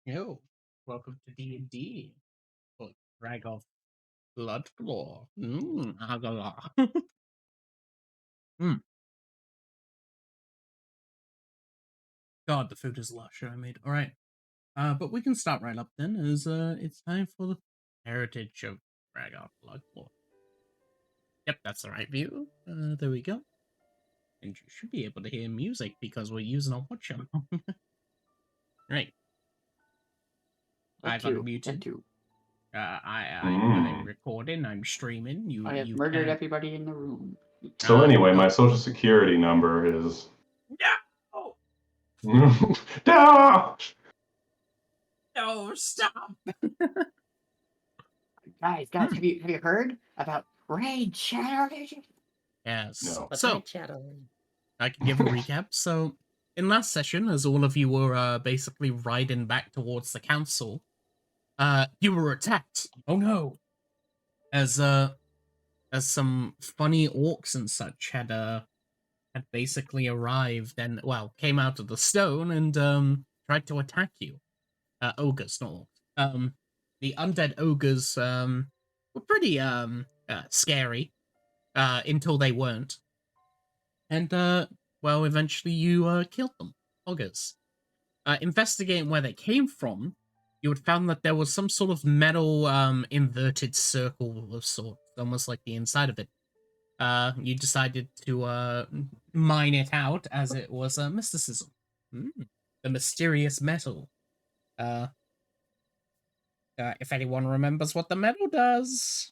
Yo, welcome to D&D. Oh, Kragath Bloodclaw. Agala. mm. God, the food is lush I made. Alright. But we can start right up then, as it's time for the heritage of Kragath Bloodclaw. Yep, that's the right view. There we go. And you should be able to hear music because we're using a watch channel. Right. I've That unmuted. too. I'm doing recording. I'm streaming. I have You murdered can. everybody in the room. So anyway, Oh. my social security number is. No! Ah! No, stop! Guys, have you heard about Raid Shadow Vision? Yes. No. What's So, Raid Shadow? I can give a recap. So, in last session, as all of you were basically riding back towards the council, you were attacked. Oh no! As some funny orcs and such had basically arrived and came out of the stone and tried to attack you. Ogres, not orcs. The undead ogres were pretty scary until they weren't. And, eventually you killed them. Ogres. Investigating where they came from, you had found that there was some sort of metal inverted circle of sorts, almost like the inside of it. You decided to mine it out as it was mysticism. The mysterious metal. If anyone remembers what the metal does.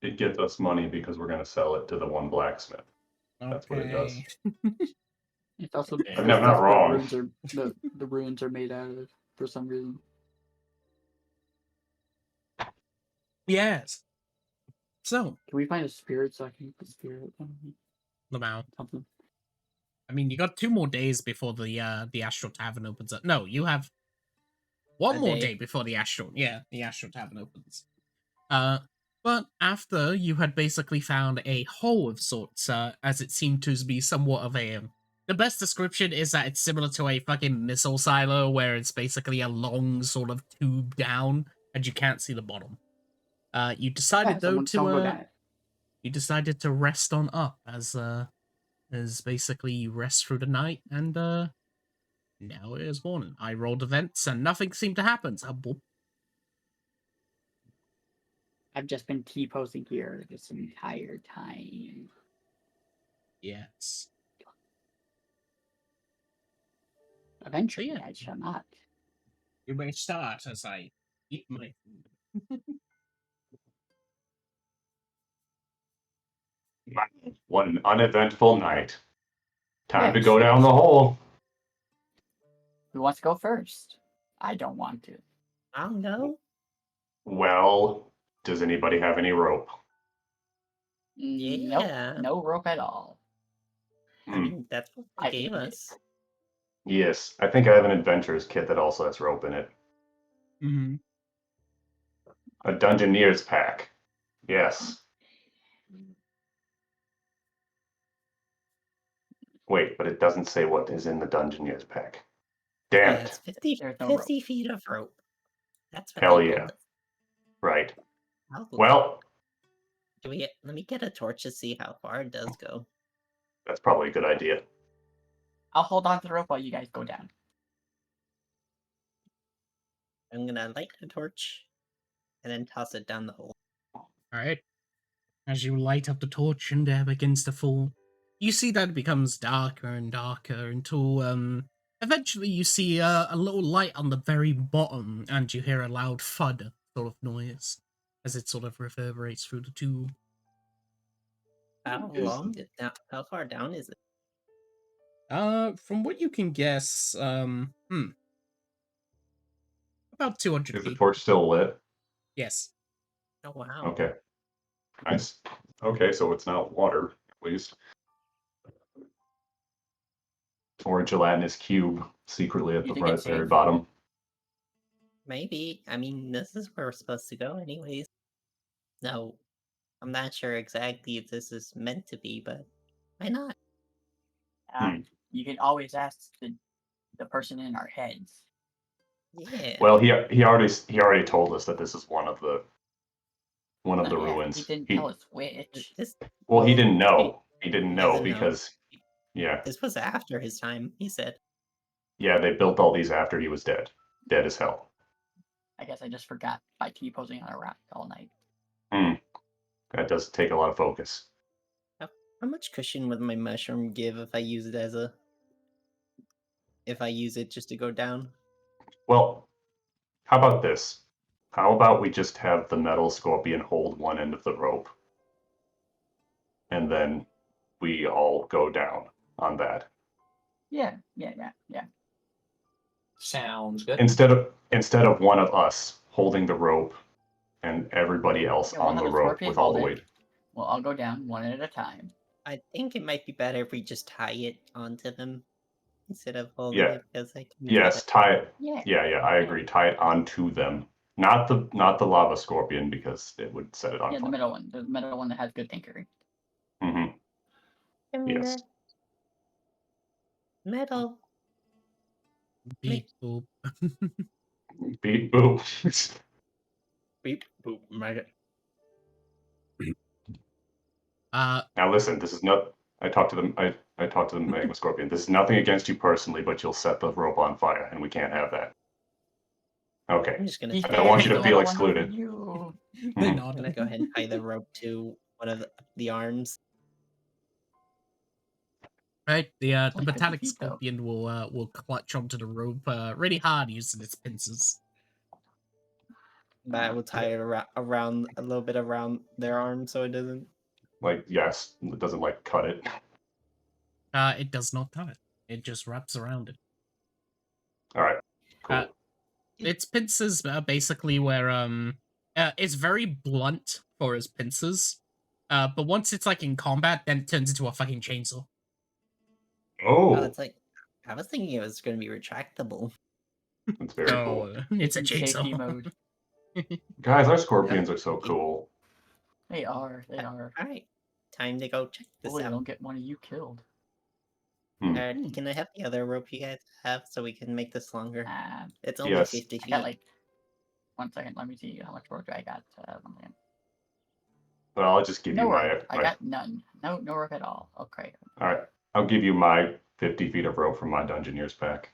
It gets us money because we're going to sell it to the one blacksmith. That's what it does. It's also I'm the not stuff wrong. the runes are made out of for some reason. Yes. So, Can we find a spirit so I can use the spirit? Lamau. Something. I mean, you got 2 more days before the Astral Tavern opens up. No, you have one more day before the Astral Tavern opens. But after you had basically found a hole of sorts, as it seemed to be somewhat of a. The best description is that it's similar to a fucking missile silo, where it's basically a long sort of tube down, and you can't see the bottom. You decided Someone go down it. You decided to rest on up as basically you rest through the night, and now it is morning. I rolled events, and nothing seemed to happen. So, boop. I've just been T-posing here this entire time. Yes. Eventually, So, yeah. I shall not. You may start as I eat my food. What an uneventful night. Time to Yes. go down the hole. Who wants to go first? I don't want to. I'll go. Well, does anybody have any rope? Yeah. Nope, no rope at all. I mean, that's what they gave us. Yes, I think I have an adventurer's kit that also has rope in it. Mm-hmm. A dungeoneer's pack. Yes. Wait, but it doesn't say what is in the dungeoneer's pack. Damn Yeah, it. it's 50, There's no 50 feet of rope. That's what Hell they yeah. told us. Right. I'll go. Well, let me get a torch to see how far it does go. that's probably a good idea. I'll hold on to the rope while you guys go down. I'm gonna light the torch and then toss it down the hole. Alright. As you light up the torch and air begins to fall, you see that it becomes darker and darker until, eventually you see a little light on the very bottom, and you hear a loud thud sort of noise as it sort of reverberates through the tube. How far down is it? From what you can guess, about 200 Is the feet. torch still lit? Yes. Oh, wow. Okay. Nice. Okay, so it's not water, at least. Or a gelatinous cube secretly at You the think it's very safe? bottom. Maybe. I mean, this is where we're supposed to go anyways. No, I'm not sure exactly if this is meant to be, but why not? You can always ask the the person in our heads. Yeah. Well, he already told us that this is one of the Yeah, ruins. He didn't tell us which. This Well, he well, didn't know. He didn't know doesn't know. because yeah, this was after his time, he said. they built all these after he was dead as hell. I guess I just forgot by T-posing on a rock all night. That does take a lot of focus. How much cushion would my mushroom give if I use it if I use it just to go down? Well, how about this? How about we just have the metal scorpion hold one end of the rope, and then we all go down on that Yeah. Sounds good. instead of one of us holding the rope and everybody else Yeah, we'll on have the the rope scorpion with all the hold it. weight. Well, I'll go down one at a time. I think it might be better if we just tie it onto them instead of holding Yeah. it because I can Yes, tie it. Yeah. Yeah, I agree. Tie it onto them, not the lava scorpion because it would set it on Yeah, the fire. middle one. The middle one that has good thinker. Hmm. Yes. Metal. Beep boop. Beep boop. Beep, boop, maggot. Now listen, this is not. I talked to them. I talked to the magma scorpion. This is nothing against you personally, but you'll set the rope on fire, and we can't have that. Okay. I'm just gonna. I don't want you to He's feel the one over excluded. you. They Mhm. I'm gonna nod. go ahead and tie the rope to one of the arms. Right, the only 50 metallic feet, though. scorpion will clutch onto the rope really hard using its pincers. But I will tie it around a little bit around their arm so it doesn't. Like yes, it doesn't like cut it. It does not cut it. It just wraps around it. All right. Cool. Its pincers basically where it's very blunt for its pincers. But once it's like in combat, then it turns into a fucking chainsaw. Oh, Oh, it's like I was thinking it was gonna be retractable. that's very cool. No, it's a In safety chainsaw. mode. Guys, our scorpions are so cool. They are. They are. All right, time to go check this Hopefully, out. don't get one of you killed. Can I have the other rope you guys have so we can make this longer? It's only Yes. 50 I feet. got like. 1 second. Let me see how much rope I got. 1 second. Well, I'll just give No you my. rope. I got none. No rope at all. Okay. All right. I'll give you my 50 feet of rope from my Dungeoneer's pack.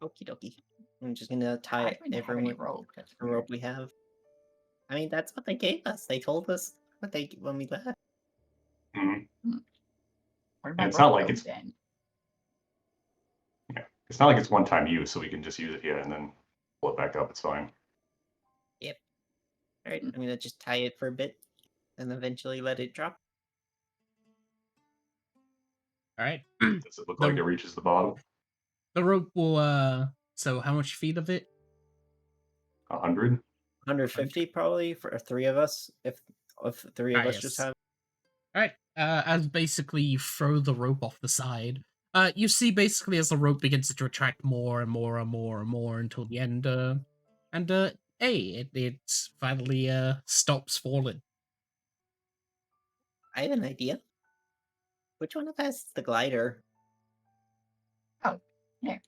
Okie dokie. I'm just gonna tie I it don't even have any everyone rope. That's the weird. rope we have. I mean, that's what they gave us. They told us what they when we left. Mhm. Where'd my It's not rope like go it's- then? It's not like it's one-time use, so we can just use it here and then pull it back up. It's fine. All right, I'm gonna just tie it for a bit, and eventually let it drop. All right. Does it look like it reaches the bottom? The rope will so how much feet of it? 100? 150 probably for 3 of us. If three of Ah, us just yes. have. Alright, as basically you throw the rope off the side, you see basically as the rope begins to retract more and more and more and more until the end, it finally stops falling. I have an idea. Which one of us is the glider? Yeah.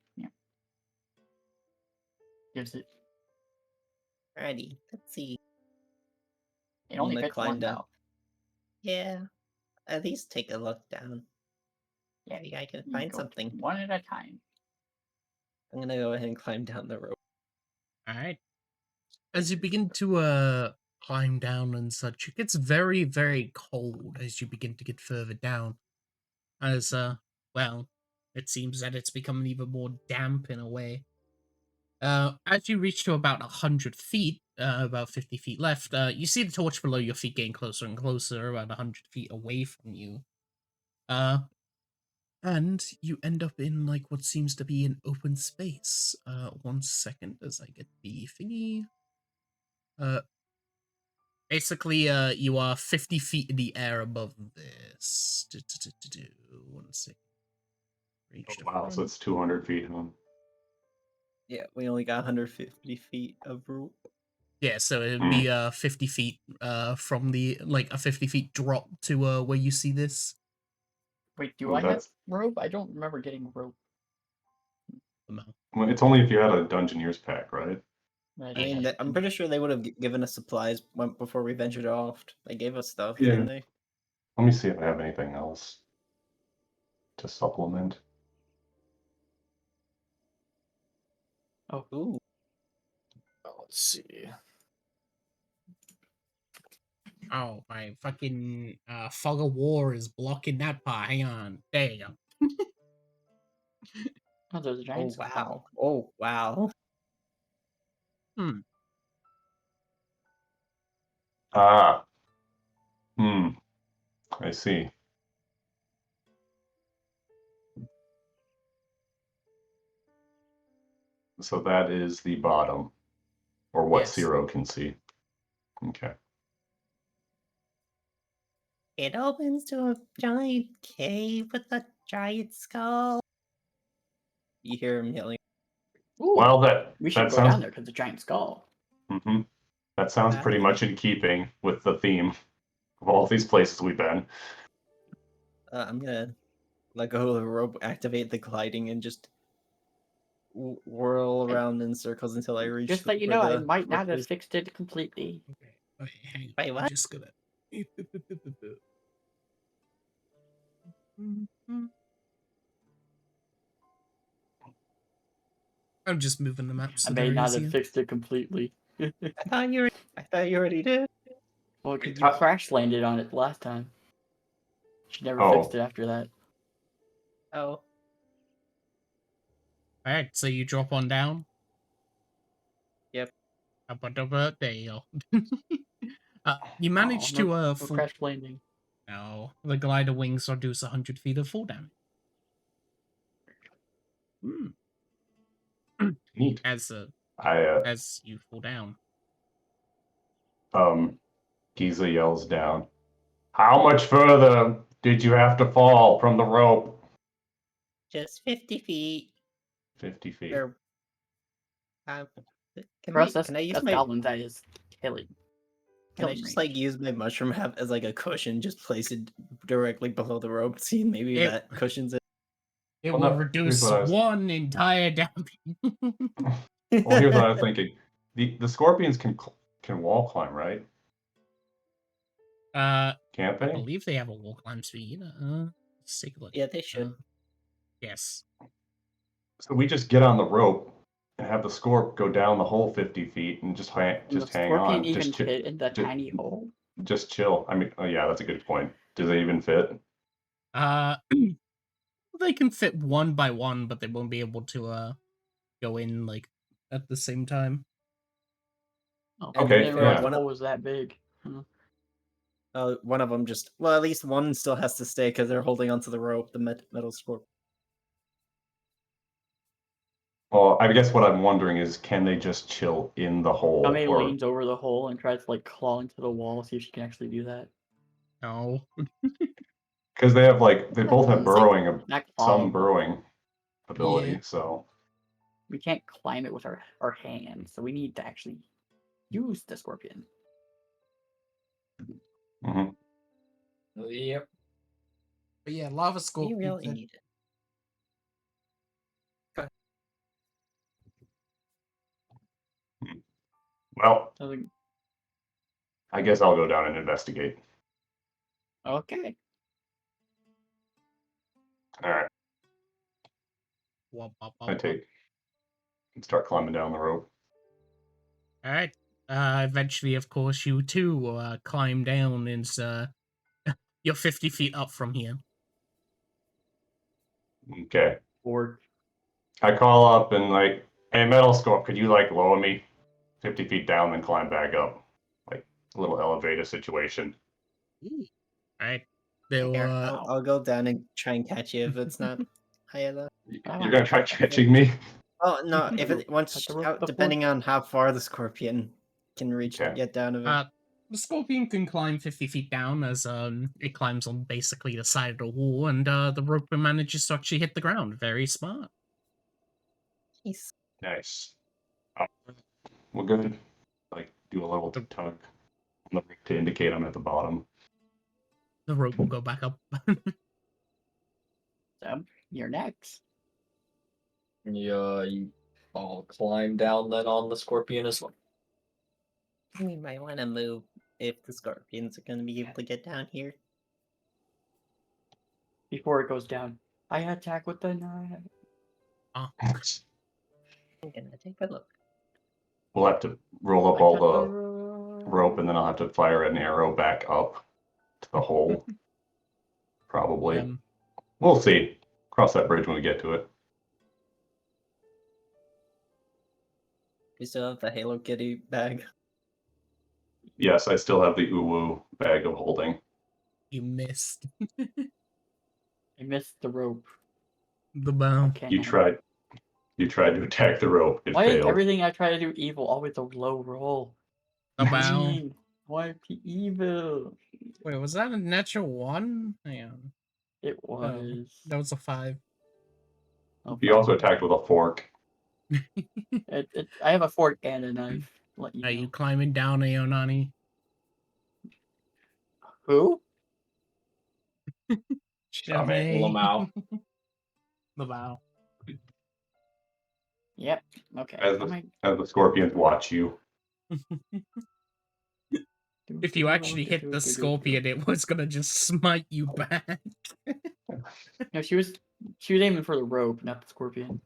Gives it. Alrighty, let's see. It only gonna fits climb one down. though. Yeah, at least take a look down. Yeah. Maybe I can You find go something. one at a time. I'm gonna go ahead and climb down the rope. Alright. As you begin to climb down and such, it gets very, very cold as you begin to get further down. As well, it seems that it's becoming even more damp in a way. As you reach to about 100 feet, about 50 feet left, you see the torch below your feet getting closer and closer, about 100 feet away from you. And you end up in, like, what seems to be an open space. 1 second as I get the thingy. Basically, you are 50 feet in the air above this. 1 second. Reach Oh, the wow, so front. it's 200 feet, huh? Yeah, we only got 150 feet of rope. Yeah, so it'd be 50 feet from the, like, a 50 feet drop to where you see this. Wait, do Ooh, I have that's- rope? I don't remember getting rope. them out. Well, it's only if you had a Dungeoneer's pack, right? Right, I mean, I'm pretty sure they would have given us supplies before we ventured off. They gave us stuff, Yeah. didn't they? Let me see if I have anything else to supplement. Ooh. Let's see. Oh, my fucking fog of war is blocking that part. Hang on. There you go. Oh, there's a Oh giant skull. wow. Oh wow. Hmm. Ah. Hmm. I see. So that is the bottom, or what Yes. Zero can see. Okay. It opens to a giant cave with a giant skull. You hear him yelling. Ooh, Well, that we should that go sounds. down there because the giant skull. Mhm. That sounds Wow. pretty much in keeping with the theme of all these places we've been. I'm gonna let go of the rope, activate the gliding, and just whirl around in circles until I reach. Just let you where know, I the might not rope have is. fixed it completely. Okay. Wait, hang on. Wait, I'm what? just gonna. I'm just moving the map so I may they're not have easier. fixed it completely. I thought you already did. Well, because you crash landed on it last time. She never fixed it after that. Oh. Alright, so you drop on down. Yep. There you go. You managed to no fall. crash landing. No, the glider wings reduce 100 feet of fall damage. Neat. As I as you fall down. Giza yells down. How much further did you have to fall from the rope? Just 50 feet. 50 feet. Or, For us, can I use that's my goblins. That is killing. Can I killing just range. like use my mushroom hat as like a cushion? Just place it directly below the rope. See, maybe It- that cushions it. It Well, will no, reduce here's what I was- one entire damage. Well, here's what I was thinking. The scorpions can wall climb, right? Can't I they? believe they have a wall climb speed. Let's take a look. Yeah, they should. Yes. So we just get on the rope and have the scorp go down the whole 50 feet and just Can the hang scorpion on. even Just fit in the ju- tiny hole? just chill. I mean, oh yeah, that's a good point. Do they even fit? They can fit one by one, but they won't be able to go in like at the same time. Oh, And Okay, I didn't realize yeah. the hole was that big. One of them just at least one still has to stay because they're holding onto the rope. The metal scorpion. Well, I guess what I'm wondering is, can they just chill in the hole? Tommy Or leans over the hole and tries to like claw into the wall, see if she can actually do that. No. because they both have It's like burrowing, not some clawable. burrowing ability. Yeah. So We can't climb it with our hands, so we need to actually use the scorpion. mhm. Yep. But yeah, lava We scorpion. really need it. Well, I think, I guess I'll go down and investigate. okay. All right, I take and start climbing down the rope. All right. Eventually, of course, you too climb down, and you're 50 feet up from here. Okay, Or I call up and like, hey, Metal Scorp, could you like lower me 50 feet down, then climb back up, like a little elevator situation. All right. They'll Here, I'll go down and try and catch you if it's not high enough. You're gonna try catching me? Oh no! If it Cut the rope before- depending on how far the scorpion can reach to Okay. get down of it. the scorpion can climb 50 feet down as it climbs on basically the side of the wall, and the rope manages to actually hit the ground. Very smart. Jeez. Nice. We're good. Like, do a level tug on the rope to indicate I'm at the bottom. The rope will go back up. Seb, you're next. Yeah, you all climb down then on the scorpion as well. We might want to move if the scorpions are going to be able to get down here. Before it goes down, I attack with the knife. Oh, I'm going to take a look. We'll have to roll up I all cut the rope, and then I'll have to fire an arrow back up to the hole. Probably. We'll see. Cross that bridge when we get to it. You still have the Halo Kitty bag. Yes, I still have the uwu bag of holding. you missed I missed the rope. the bow. Okay. You tried to attack the rope. It Why is failed. everything I try to do evil always a low roll? The bow. Why be evil? Wait, was that a natural 1? Hang on. It was. That was a 5. Oh, You also attacked with a fork. I have a fork and a knife. Let you Are know. you climbing down, Aonani? Who? Lamau. The bow. Yep. Okay. As the scorpions watch you. If you actually hit the scorpion, it was gonna just smite you back. No, she was aiming for the rope, not the scorpion.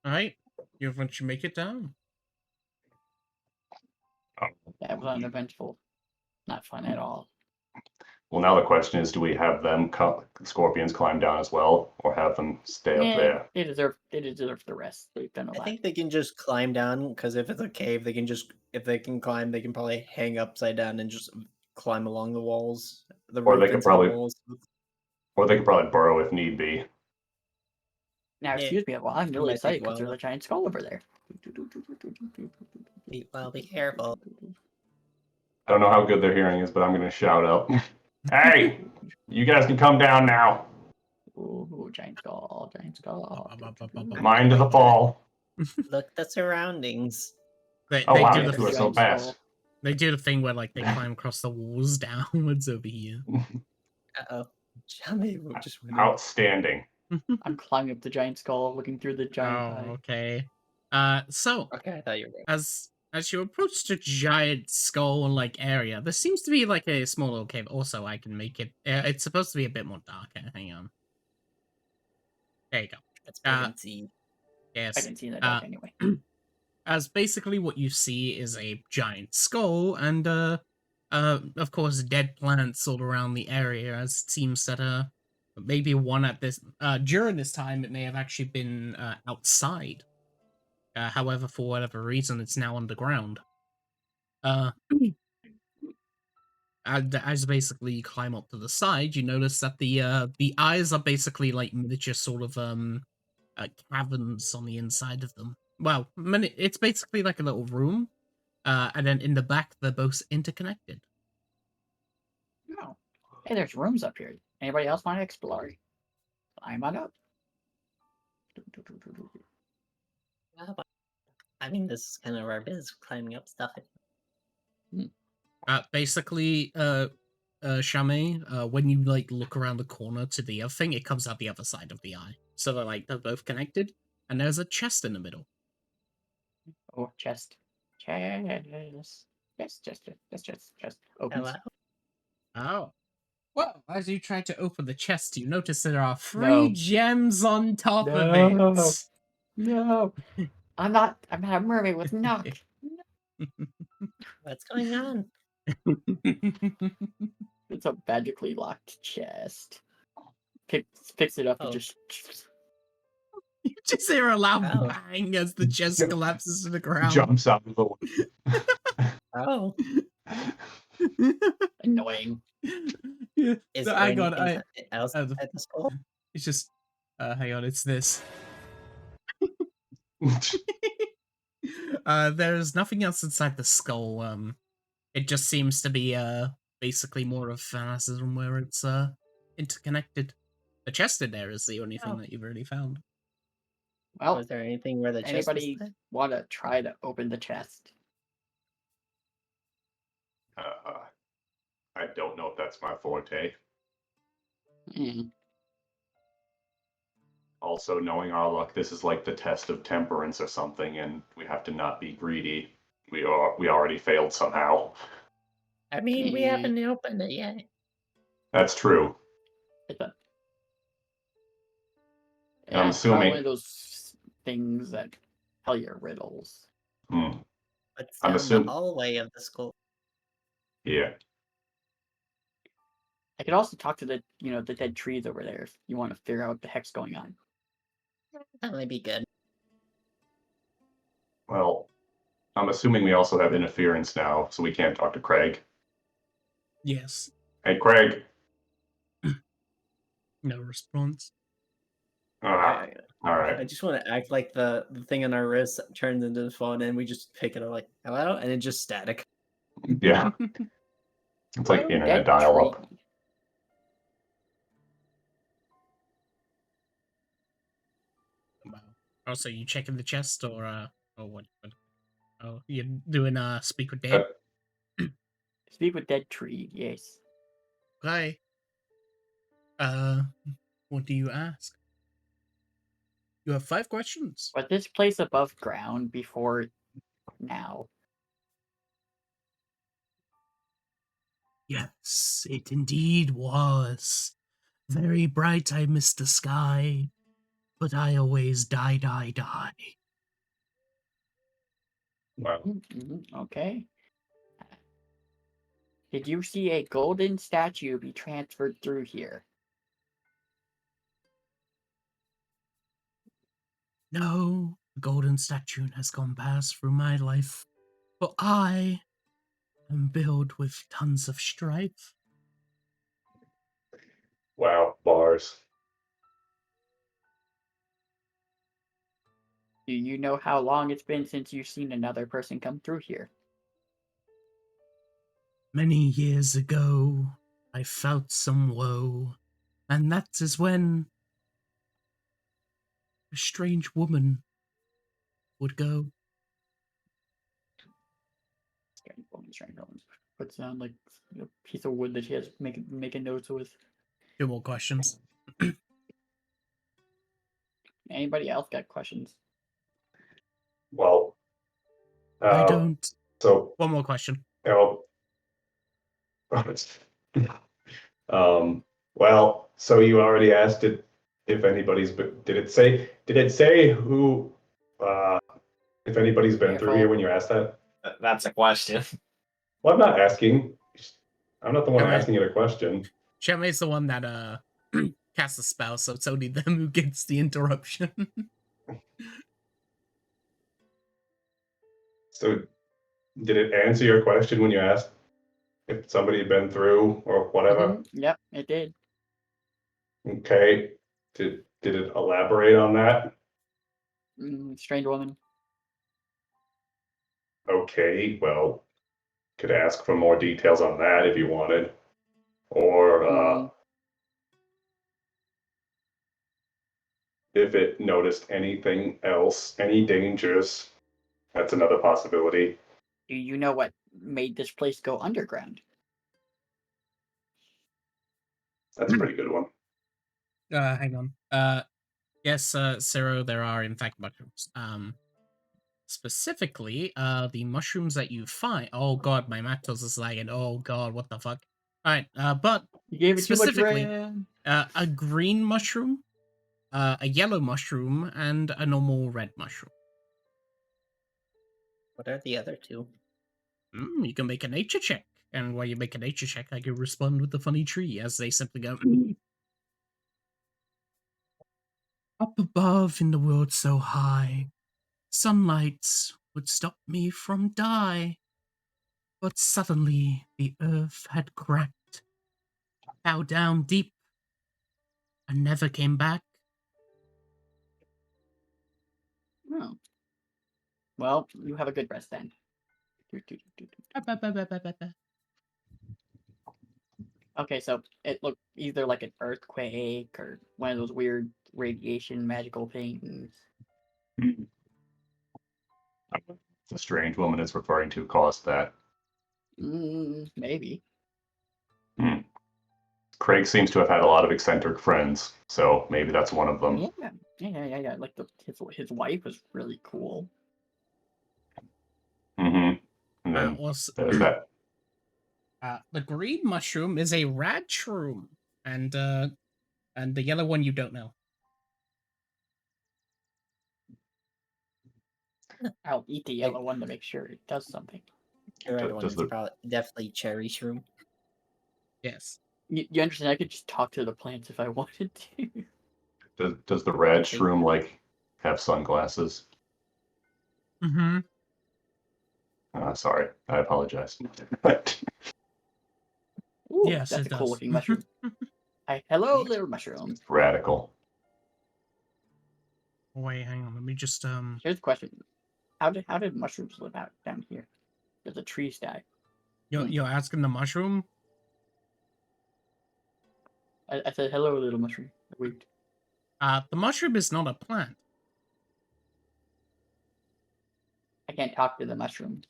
Alright, you eventually make it down. That was uneventful. Not fun at all. Well, now the question is, do we have them scorpions climb down as well, or have them stay up there? They deserve the rest. They've done a I lot. think they can just climb down, because if it's a cave, they can just, if they can climb, they can probably hang upside down and just climb along the walls. The Or roof they could into the probably- walls. Or they could probably burrow if need be. Now, excuse me, well, I'm really might excited take because well. there's a giant skull over there. Be careful. I don't know how good their hearing is, but I'm going to shout out, "Hey, you guys can come down now. Ooh, giant skull, giant skull. Mind the fall." Look at the surroundings. They, Oh they wow, do you the two are so giant fast. skull. they do the thing where like they climb across the walls downwards over here. Uh-oh. Jamie just went in. Outstanding. I'm climbing up the giant skull, looking through the giant eye. Okay. So Okay, I thought you were. as you approach the giant skull like area, there seems to be like a small little cave. Also, I can make it. It's supposed to be a bit more darker. Hang on. There you go. That's pretty see. Yes. I can see in the dark anyway. As basically what you see is a giant skull and of course dead plants all around the area, as it seems that maybe one at this during this time it may have actually been outside. However, for whatever reason it's now underground. And as basically you climb up to the side, you notice that the eyes are basically like miniature sort of caverns on the inside of them. Well, it's basically like a little room, and then in the back they're both interconnected. Oh. Hey, there's rooms up here. Anybody else want to explore? Climb on up. I mean, this is kind of our biz, climbing up stuff. Basically, Shame, when you like look around the corner to the other thing, it comes out the other side of the eye. So they're both connected, and there's a chest in the middle. Oh, chest. Chest. Chest. Opens. Hello? Oh. Well, as you try to open the chest, you notice there are 3 No. gems on top of No. it. No. I'm not a mermaid with knock. What's going on? It's a magically locked chest. Picks it up and Oh. just. You just hear a loud Oh. bang as the chest collapses to the ground. Jumps out of the way. Oh. Annoying. Yeah. Is So, there hang on, anything else uh, at the skull? it's just, hang on, it's this. There's nothing else inside the skull. It just seems to be basically more of fanaticism where it's interconnected. The chest in there is the only thing that you've really found. Well, Was there anything where the chest anybody was? want to try to open the chest? I don't know if that's my forte. Mm. Also, knowing our luck, this is like the test of temperance or something, and we have to not be greedy. We already failed somehow. I mean, we Yeah. haven't opened it yet. That's true. It's a, I'm it's probably one assuming. of those things that tell you riddles. Hmm. What's I'm down the assuming. hallway of the school? Yeah. I could also talk to the the dead trees over there if you want to figure out what the heck's going on. That might be good. Well, I'm assuming we also have interference now, so we can't talk to Craig. Yes. Hey, Craig. No response. Ah, all I right. just want to act like the thing on our wrist turns into the phone and we just pick it up like, hello? And it's just static. Yeah. It's like Hello, internet dead dial-up. tree. Wow. Also, you checking the chest or what? Oh, you're doing speak with dead. Speak with dead tree. Yes. Okay. What do you ask? You have 5 questions. Was this place above ground before now? Yes, it indeed was. Very bright I missed the sky, but I always die. Wow. Okay. Did you see a golden statue be transferred through here? No, the golden statue has gone past through my life, but I am built with tons of strife. Wow. Bars. Do you know how long it's been since you've seen another person come through here? Many years ago, I felt some woe, and that is when a strange woman would go. Strange woman. Puts down like a piece of wood that she has making notes with. 2 more questions. Anybody else got questions? Well, I don't. so, 1 more question. you well, so you already asked it if anybody's been, did it say who, if anybody's been through here when you asked that? That's a question. Well, I'm not asking. I'm not the one Am I- asking it a question. Shemai's the one that casts a spell, so it's only them who gets the interruption. So, did it answer your question when you asked if somebody had been through or whatever? Yep, it did. Okay. Did it elaborate on that? Strange woman. Okay, well, could ask for more details on that if you wanted. Or if it noticed anything else, any dangers, that's another possibility. Do you know what made this place go underground? That's a pretty good one. Hang on. Yes, Cero, there are in fact mushrooms. Specifically, the mushrooms that you find. Oh god, my Mactos is lagging. Oh god, what the fuck? Alright, but You gave it too much specifically, red. a green mushroom, a yellow mushroom, and a normal red mushroom. What are the other 2? You can make a nature check. And while you make a nature check, I can respond with the funny tree as they simply go. Up above in the world so high, sunlight would stop me from die. But suddenly the earth had cracked, fell down deep, and never came back. Oh. Well, you have a good rest then. Okay, so it looked either like an earthquake or one of those weird radiation magical things. The strange woman is referring to caused that. Maybe. Craig seems to have had a lot of eccentric friends, so maybe that's one of them. Yeah. Like his wife was really cool. Mm-hmm. And then there's that. The green mushroom is a rad shroom, and the yellow one you don't know. I'll eat the yellow one to make sure it does something. The red one Does is the- probably definitely cherry shroom. Yes. You understand? I could just talk to the plants if I wanted to. Does the rad Okay. shroom like have sunglasses? Mm-hmm. Sorry, I apologize. Ooh, Yes, that's it a cool does. looking mushroom. Hello, little mushroom. Radical. Wait, hang on. Let me just Here's the question: How did mushrooms live out down here? Did the trees die? You're asking the mushroom? I said hello, little mushroom. I winked. The mushroom is not a plant. I can't talk to the mushroom.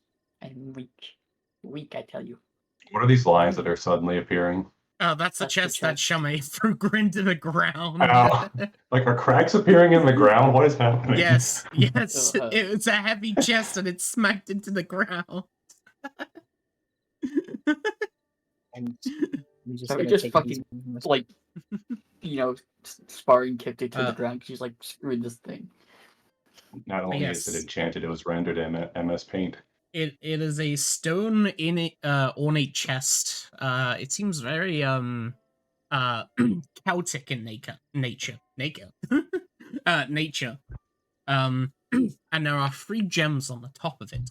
I'm weak. Weak, I tell you. What are these lines that are suddenly appearing? That's the That's the chest that chest. Shame threw into the ground. Ow. Like, are cracks appeaing in the ground? What is happening? Yes. Uh-huh. It's a heavy chest and it smacked into the ground. I'm just So we gonna just take fucking, these like, sparring kicked it to Uh, the ground because she's like, screw this thing. Not only is it Yes. enchanted, it was rendered in MS Paint. It is a stone in ornate chest. It seems very Celtic in nature. And there are 3 gems on the top of it.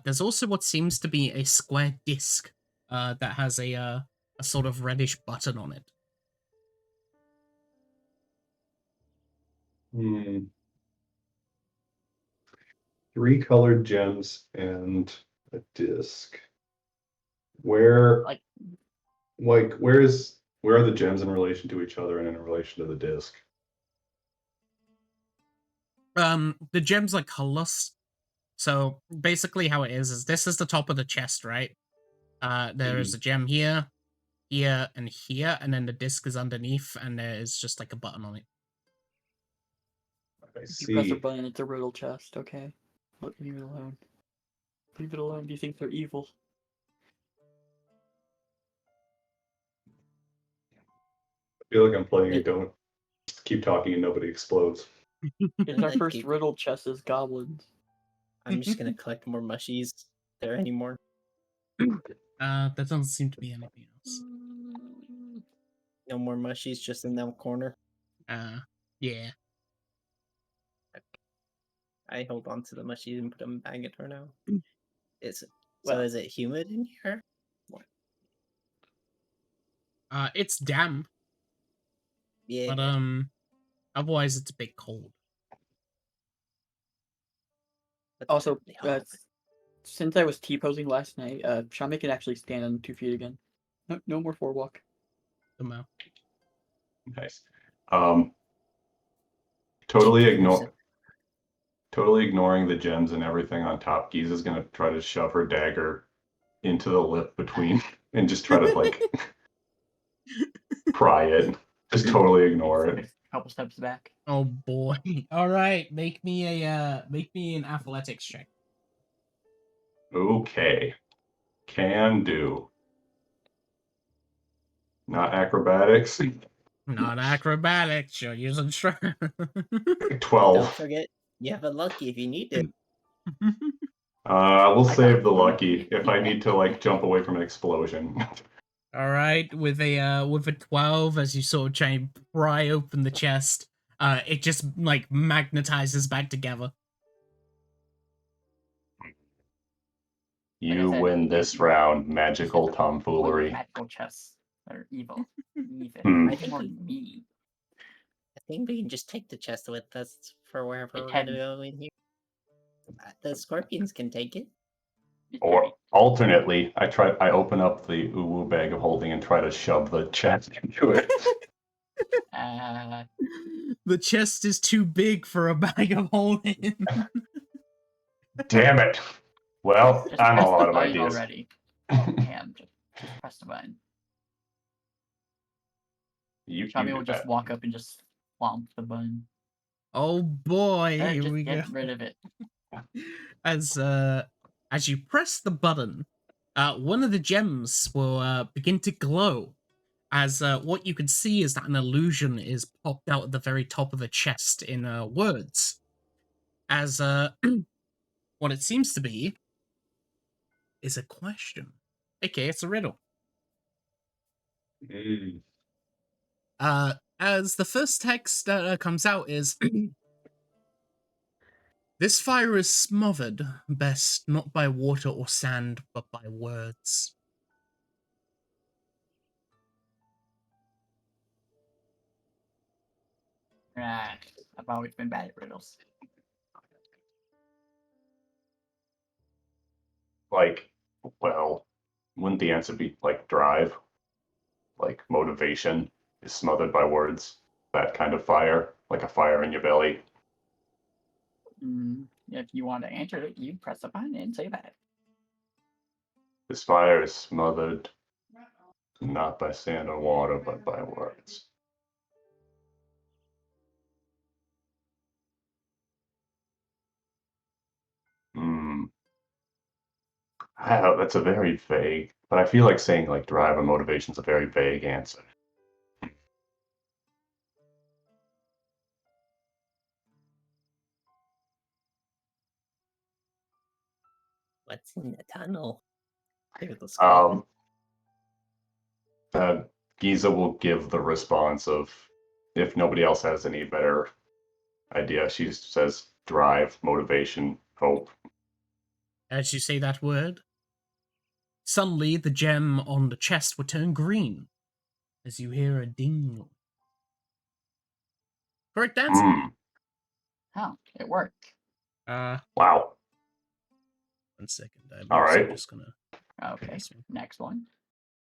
There's also what seems to be a square disc that has a sort of reddish button on it. Hmm. 3 colored gems and a disc. Where, Like- where are the gems in relation to each other and in relation to the disc? The gems are colorless. So basically how it is this is the top of the chest, right? There is a gem here, here, and here, and then the disc is underneath, and there is just like a button on it. I If you press a see. button, it's a riddle chest, okay? Leave it alone. Leave it alone. Do you think they're evil? I feel like I'm playing a don't keep talking and nobody explodes. It's our Like first people. riddle chest as goblins. I'm just gonna collect more mushies. There anymore? There doesn't seem to be anything else. No more mushies, just in that corner. Yeah. I hold on to the mushies and put them back in for now. So Well- is it humid in here? It's damp, Yeah. but otherwise it's a bit cold. But Also, they hot. since I was T-posing last night, Shami can actually stand on 2 feet again. No more 4 walk. Somehow. Nice. Totally Chicken ignoring the gems and everything on top. Giza's gonna try to shove her dagger into the lip between and just try to like pry it. Just totally ignore it. A couple steps back. Oh boy. All right, make me an athletics check. Okay. Can do. Not acrobatics. Not acrobatics. You're using strength. 12. Don't forget, you have a lucky if you need it. We'll I save got the one. lucky if I need to like jump away from an explosion. All right, with a 12, as you sort of try and pry open the chest, it just like magnetizes back together. You said, win this round, magical Only tomfoolery. magical chests that are evil. Even. Hmm. I think More we- me. I think we can just take the chest with us for wherever It we're can. gonna go in here. The scorpions can take it. Or alternately, I open up the uwu bag of holding and try to shove the chest into it. The chest is too big for a bag of holding. Damn it. Well, Just I'm press all the out of button ideas. already. Damn, just press the button. You Tommy do will just that. walk up and just swamp the button. Oh boy, Or here just we go. get rid of it. As you press the button, one of the gems will begin to glow. As what you can see is that an illusion is popped out at the very top of the chest in words. As what it seems to be is a question. Okay, it's a riddle. Mm. As the first text that comes out is this fire is smothered best not by water or sand, but by words. Right. I've always been bad at riddles. Like, well, wouldn't the answer be like drive? Like motivation is smothered by words. That kind of fire, like a fire in your belly. If you want to answer it, you press a button and say that. This fire is smothered not by sand or water, but by words. Hmm. That's a very vague, but I feel like saying like drive or motivation is a very vague answer. What's in the tunnel? Give it the skull. Giza will give the response of, if nobody else has any better idea, she says drive, motivation, hope. As you say that word, suddenly the gem on the chest will turn green as you hear a ding. Correct answer. Oh, it worked. Wow. 1 second. I'm All also right. just gonna. Okay, this one. next one.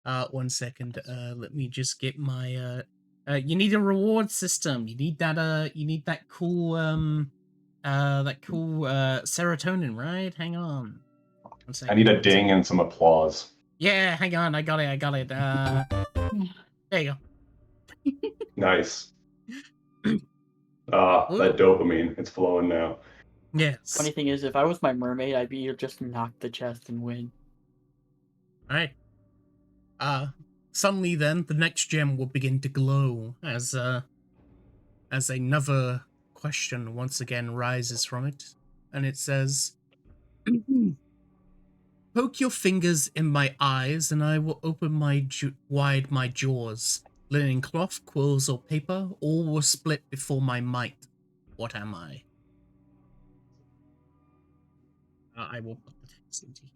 1 second. Let me just get my. You need a reward system. You need that. You need that cool. Serotonin, right? Hang on. 1 second. I need a 1 ding second. and some applause. Yeah, hang on. I got it. There you go. Nice. That dopamine, it's flowing now. Yes. Funny thing is, if I was my mermaid, I'd be just knock the chest and win. Alright. Suddenly then, the next gem will begin to glow as another question once again rises from it. And it says, poke your fingers in my eyes and I will open wide my jaws. Linen cloth, quills, or paper, all will split before my might. What am I? I will put the text into here.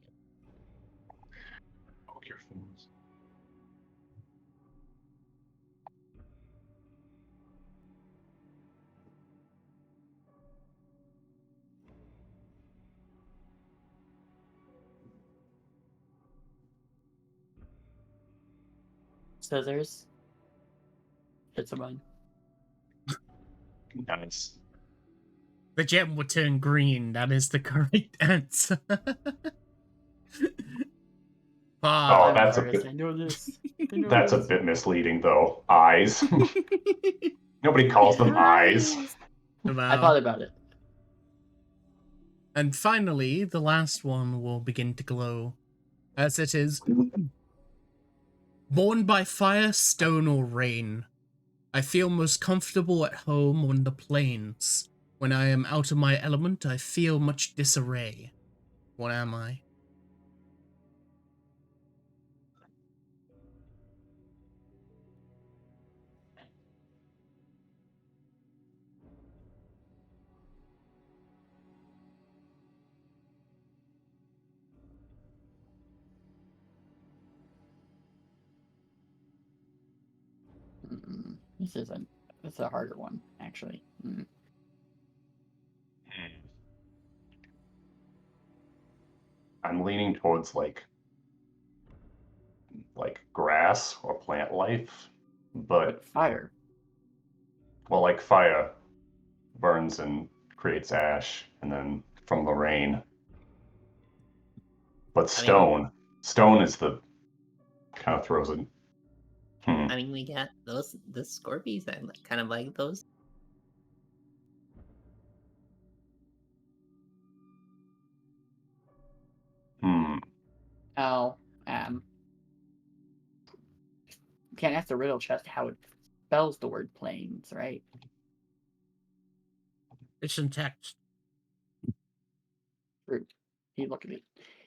Poke your fingers. Scissors. Hits a button. Nice. The gem will turn green. That is the correct answer. Oh, I'm that's a embarrassed. bit. I know this. I know That's a this. bit misleading, though. Eyes. Nobody calls them eyes. I thought about it. And finally, the last one will begin to glow, as it is born by fire, stone, or rain. I feel most comfortable at home on the plains. When I am out of my element, I feel much disarray. What am I? This isn't. It's a harder one, actually. I'm leaning towards like grass or plant life, but Fire. well, like fire burns and creates ash, and then from the rain. But I mean- stone is the kind of throws a Hmm. I mean, we got the Scorpies. I kind of like those. Hmm. Now, you can't ask the riddle chest how it spells the word planes, right? It's in text. Rude. You look at me.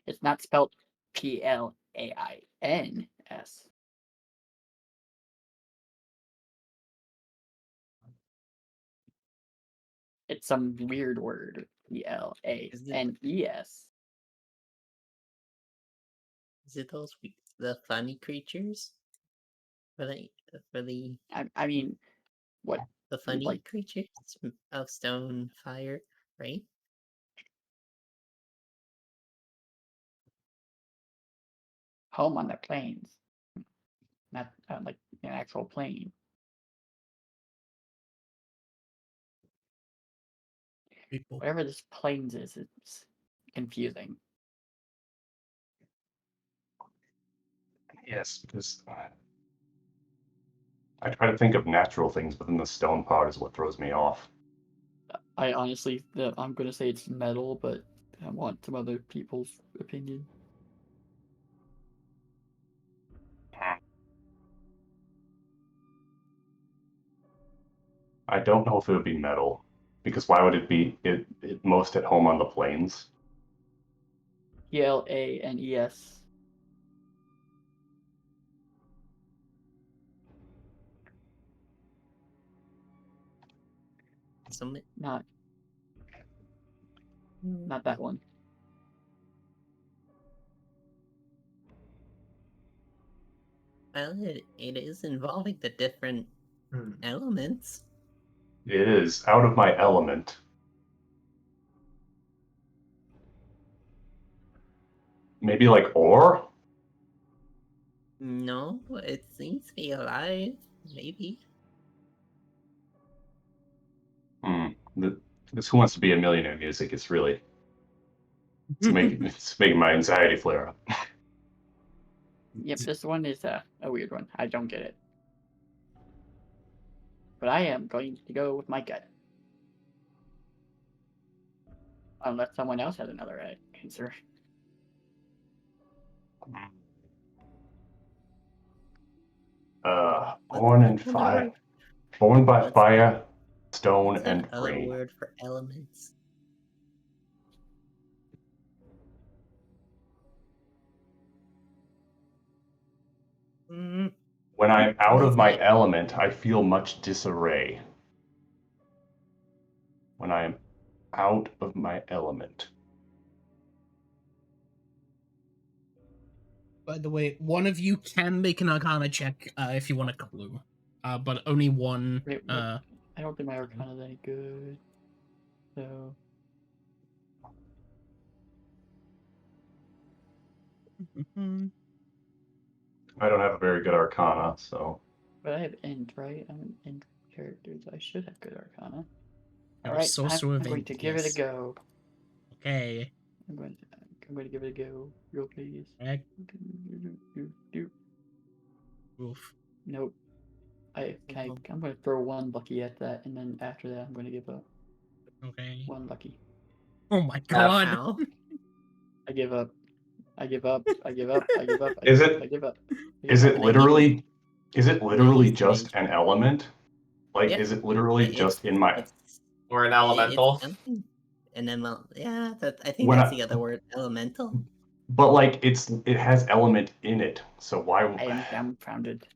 It's not spelled Plains. It's some weird word. Planes. Is it the funny creatures? For the I mean, what? the funny Like- creatures of stone fire, right? Home on the plains. Not like an actual plane. People. Whatever this plains is, it's confusing. Yes, because I try to think of natural things, but then the stone part is what throws me off. I honestly, I'm gonna say it's metal, but I want some other people's opinion. I don't know if it would be metal, because why would it be it most at home on the plains? Planes. Some Not that one. well, it is involving the different elements. It is out of my element. Maybe like ore? No, it seems to be alive. Maybe. This Who Wants to Be a Millionaire music is really it's making my anxiety flare up. Yep, this one is a weird one. I don't get it. But I am going to go with my gut. Unless someone else has another answer. Born in What's fire. another- Born by what's fire, stone, What's and another rain. word for elements? Mm, When I'm out what of is my that? element, I feel much disarray. When I am out of my element. By the way, one of you can make an Arcana check if you want a clue, but only one. Wait, I don't think my Arcana's any good. So I don't have a very good arcana, so but I have int, right? I'm an int character, so I should have good Arcana. You're a Alright, sorcerer I'm of going to int, give it a yes. go. Okay. I'm going to give it a go, real please. Heck, Do. oof. Nope. I'm going to throw one lucky at that, and then after that, I'm going to give up Okay. one lucky. Oh my god. How? I give up. I give up. I give up. I give up. I Is give up. it- I give up. I is give it up. literally use just an nature. element? Like, Yeah, is it literally just in my it's Or an it's elemental. something. Yeah, I think When that's I- the other word, elemental. but like it has element in it, so why I am dumbfounded.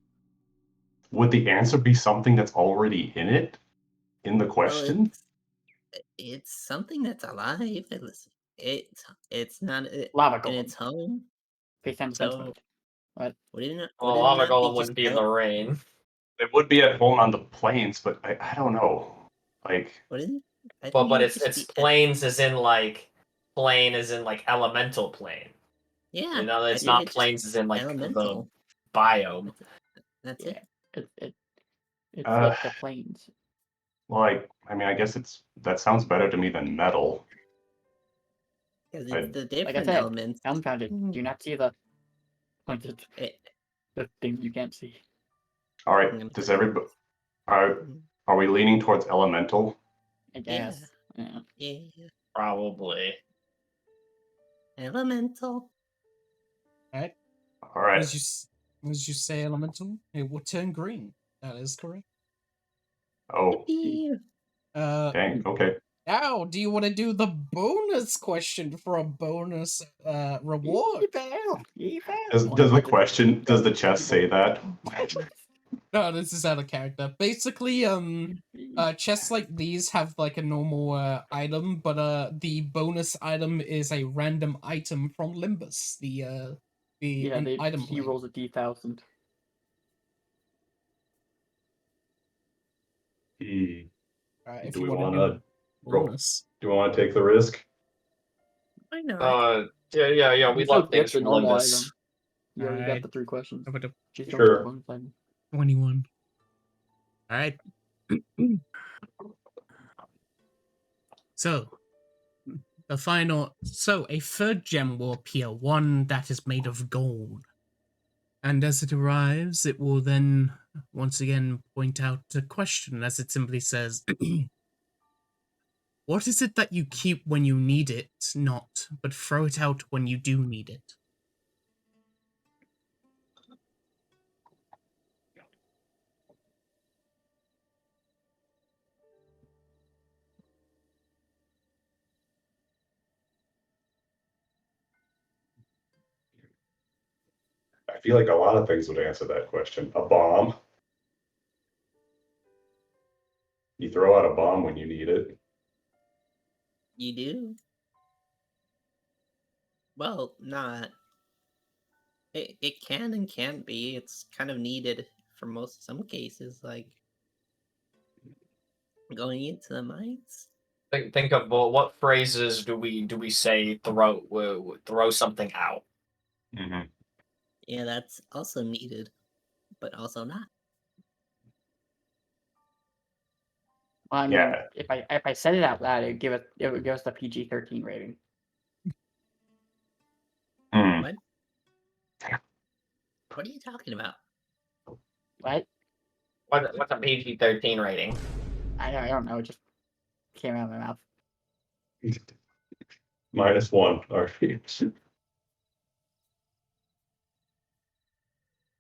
would the answer be something that's already in it? In the Well, question? it's something that's alive. It's not Lava in golem. its home. Face time So defense mode. What? wouldn't it? Well, a Wouldn't it lava not be golem just wouldn't be in the rain. It would be at home on the plains, but I don't know. Like, Wouldn't? I Well, think but it would it's just be planes as in like plane as in like elemental plane. yeah. You know, I it's think not it's just planes as in like elemental. the biome. That's Yeah. it. It's Uh, like the plains. like, I mean, I guess that sounds better to me than metal. Because I- it's the Like I different said, elements. dumbfounded. Do you not see the It, the things you can't see? All I'm right. gonna Does put it- everybody are we leaning towards elemental? I guess. Yeah. Yeah. Probably. Elemental. Alright. All right. As you say elemental, it will turn green. That is correct. Oh, Yippee. dang. Okay. Now, do you want to do the bonus question for a bonus reward? Does the chest say that? No, this is out of character. Basically, chests like these have like a normal item, but the bonus item is a random item from Limbus, the item he blade. rolls a D1000. If Do you we want to wanna do the roll- bonus. Do you want to take the risk? Why not? Yeah. We You still love things get the from normal Limbus. item. You already Alright. got the 3 questions. How about a Just Sure. don't get the bonus item. 21? Alright. So, a third gem will appear, one that is made of gold. And as it arrives, it will then once again point out a question, as it simply says, what is it that you keep when you need it not, but throw it out when you do need it? I feel like a lot of things would answer that question. A bomb. You throw out a bomb when you need it. You do? Well, not. It can and can't be. It's kind of needed for some cases, like going into the mines. Think of what phrases do we say throw something out? Mm-hmm. Yeah, that's also needed, but also not. Well, I mean, Yeah. if I said it out loud, it would give us the PG-13 rating. Hmm. What? What are you talking about? What? What's a PG-13 rating? I don't know. It just came out of my mouth. -1 RP.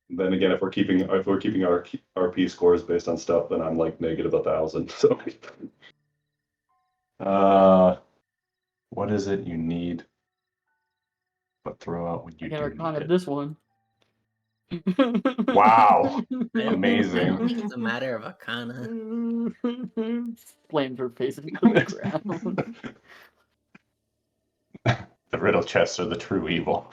Then again, if we're keeping our RP scores based on stuff, then I'm like -1,000. So, what is it you need, but throw out when you I got do Arcana need it? this one. Wow. I don't Amazing. think it's a matter of Arcana. Slams her face into the ground. The riddle chests are the true evil.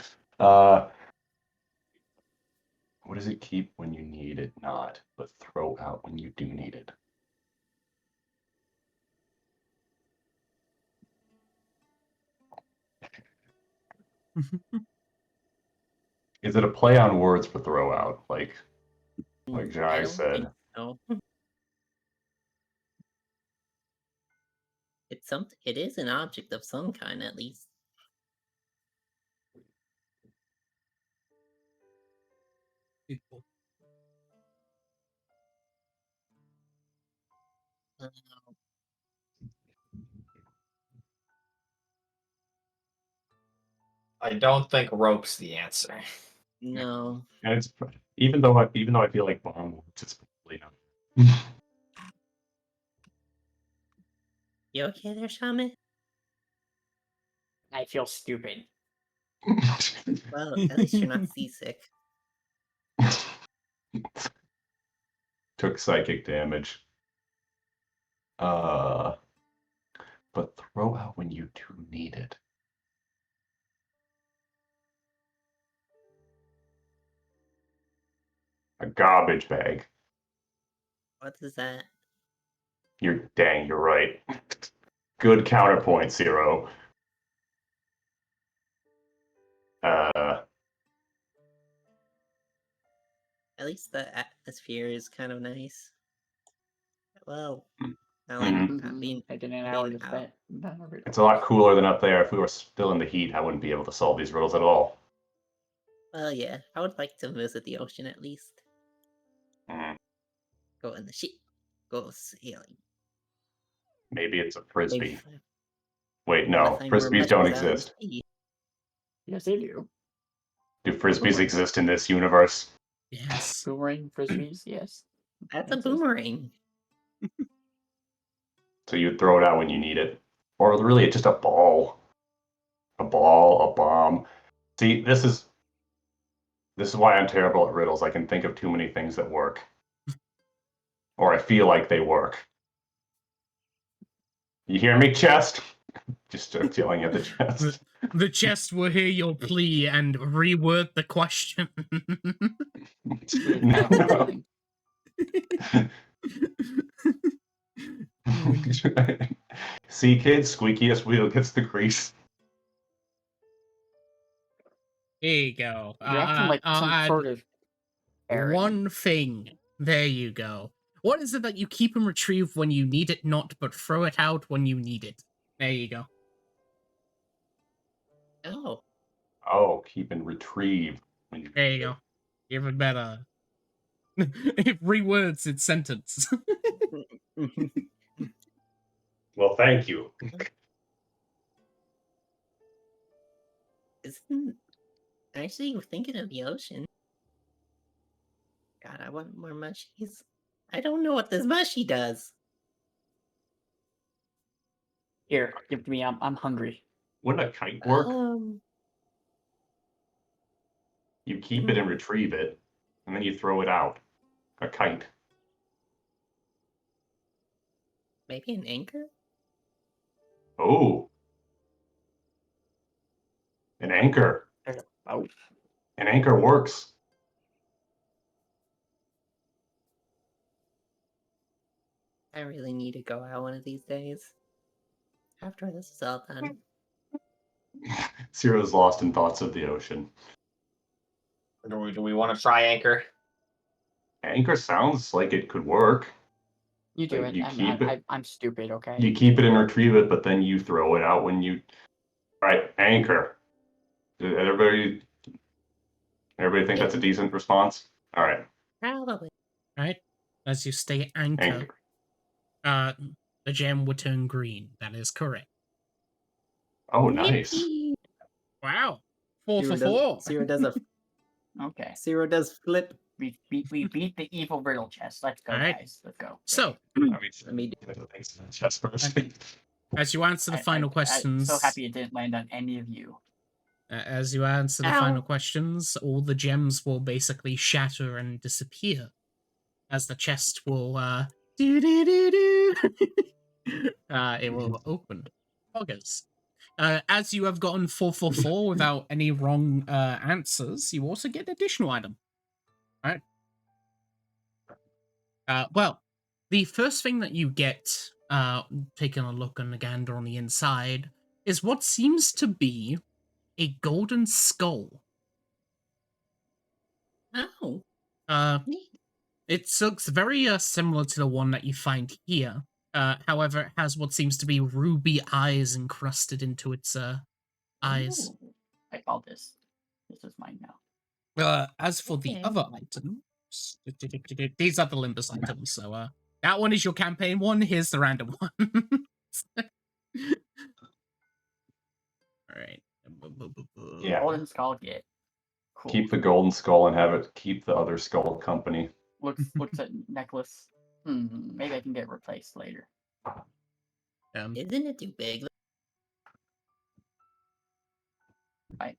What does it keep when you need it not, but throw out when you do need it? Is it a play on words for throw out? Like I Jai don't said. think so. It is an object of some kind, at least. I don't think rope's the answer. No. And it's even though I feel like bomb works, it's probably not. You okay there, Shaman? I feel stupid. Well, at least you're not seasick. Took psychic damage. But throw out when you do need it. A garbage bag. What is that? You're right. Good counterpoint, Zero. At least the atmosphere is kind of nice. Well, not Mhm. like being Taking an hour to out. spend. It's a lot cooler than up there. If we were still in the heat, I wouldn't be able to solve these riddles at all. Well, yeah, I would like to visit the ocean at least. Mm. Go in the ship. Go sailing. Maybe it's a Maybe frisbee. find- Wait, wanna no. find more Frisbees don't mushrooms out in exist. space. Yes, they do. Do frisbees exist in this universe? Yes. Boomerang frisbees, yes. That's a Exist. boomerang. So you throw it out when you need it. Or really, it's just a ball. A ball, a bomb. See, this is why I'm terrible at riddles. I can think of too many things that work. Or I feel like they work. You hear me, chest? Just start yelling at the chest. The chest will hear your plea and reword the question. It's No. excellent. See, kids, squeakiest wheel gets the grease. Here you go. You're acting like I'll some add sort of Aaron. one thing. There you go. What is it that you keep and retrieve when you need it not, but throw it out when you need it? There you go. Oh. Oh, keep and retrieve. There you go. Even better. It rewords its sentence. Well, thank you. Isn't actually thinking of the ocean. God, I want more mushies. I don't know what this mushy does. Here, give it to me. I'm hungry. Wouldn't a kite work? You keep it and retrieve it, and then you throw it out. A kite. Maybe an anchor? Oh. An anchor. Oh, An anchor works. I really need to go out one of these days. After this is all done. Ciro's lost in thoughts of the ocean. Do we want to try anchor? Anchor sounds like it could work. you do Like, it. you keep it. I'm stupid, okay? You keep it and retrieve it, but then you throw it out when you. Right, anchor. Did everybody think that's a decent response? All right, Probably. Right? As you stay anchor, anchor. the gem will turn green. That is correct. Oh, nice. Yippee! Wow. 4 for Zero 4. does, Zero does a Okay. Zero does flip. We beat the evil riddle chest. Let's go, Alright. guys. Let's go. So, Let me Chest first. as you answer the final questions, I'm so happy it didn't land on any of you. as you answer the Ow. final questions, all the gems will basically shatter and disappear, as the chest will do. It will open. Poggers. As you have gotten 4 for 4 without any wrong answers, you also get an additional item. Alright. Well, the first thing that you get, taking a look and a gander on the inside, is what seems to be a golden skull. Oh. It looks very similar to the one that you find here. However, it has what seems to be ruby eyes encrusted into its eyes. Ooh. I call this. This is mine now. As for the Okay. other items, these are the Limbus items. So that one is your campaign one. Here's the random one. All right. Yeah. Golden skull get. Cool. Keep the golden skull and have it keep the other skull company. Looks at necklace. Maybe I can get replaced later. Isn't it too big? Right.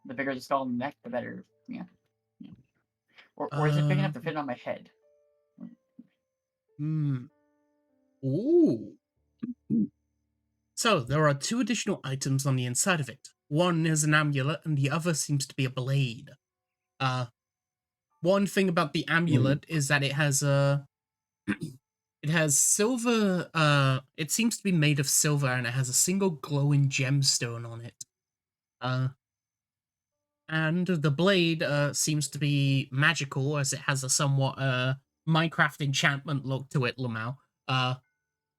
The bigger the skull and the neck, the better. Yeah. Or is it big enough to fit on my head? Ooh. So there are 2 additional items on the inside of it. One is an amulet, and the other seems to be a blade. One thing about the amulet is that it has it has silver. It seems to be made of silver, and it has a single glowing gemstone on it. And the blade seems to be magical, as it has a somewhat Minecraft enchantment look to it, Lamau.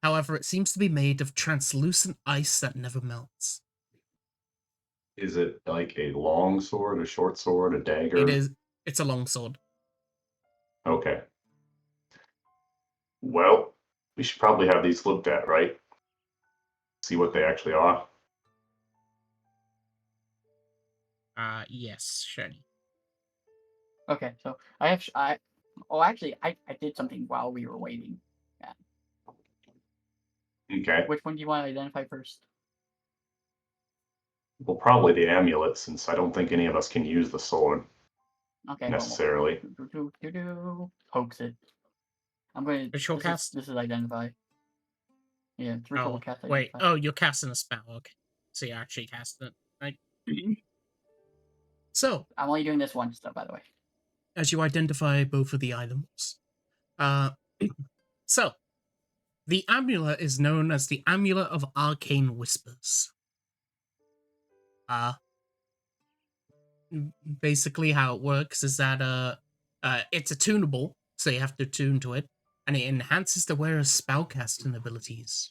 However, it seems to be made of translucent ice that never melts. Is it like a long sword, a short sword, a dagger? It's a long sword. Okay. Well, we should probably have these looked at, right? See what they actually are. Yes, surely. Okay, so I have I did something while we were waiting. Okay. Which one do you want to identify first? Well, probably the amulet, since I don't think any of us can use the sword Okay, necessarily. Pokes it. I'm going to Ritual cast? This is identify. Yeah, it's ritual Oh, cast wait. identify. Oh, you're casting a spell. Okay. So you're actually casting it, right? So, I'm only doing this once, though, by the way. as you identify both of the items, so the amulet is known as the Amulet of Arcane Whispers. Basically how it works is that it's attunable, so you have to attune to it, and it enhances the wearer's spellcasting abilities.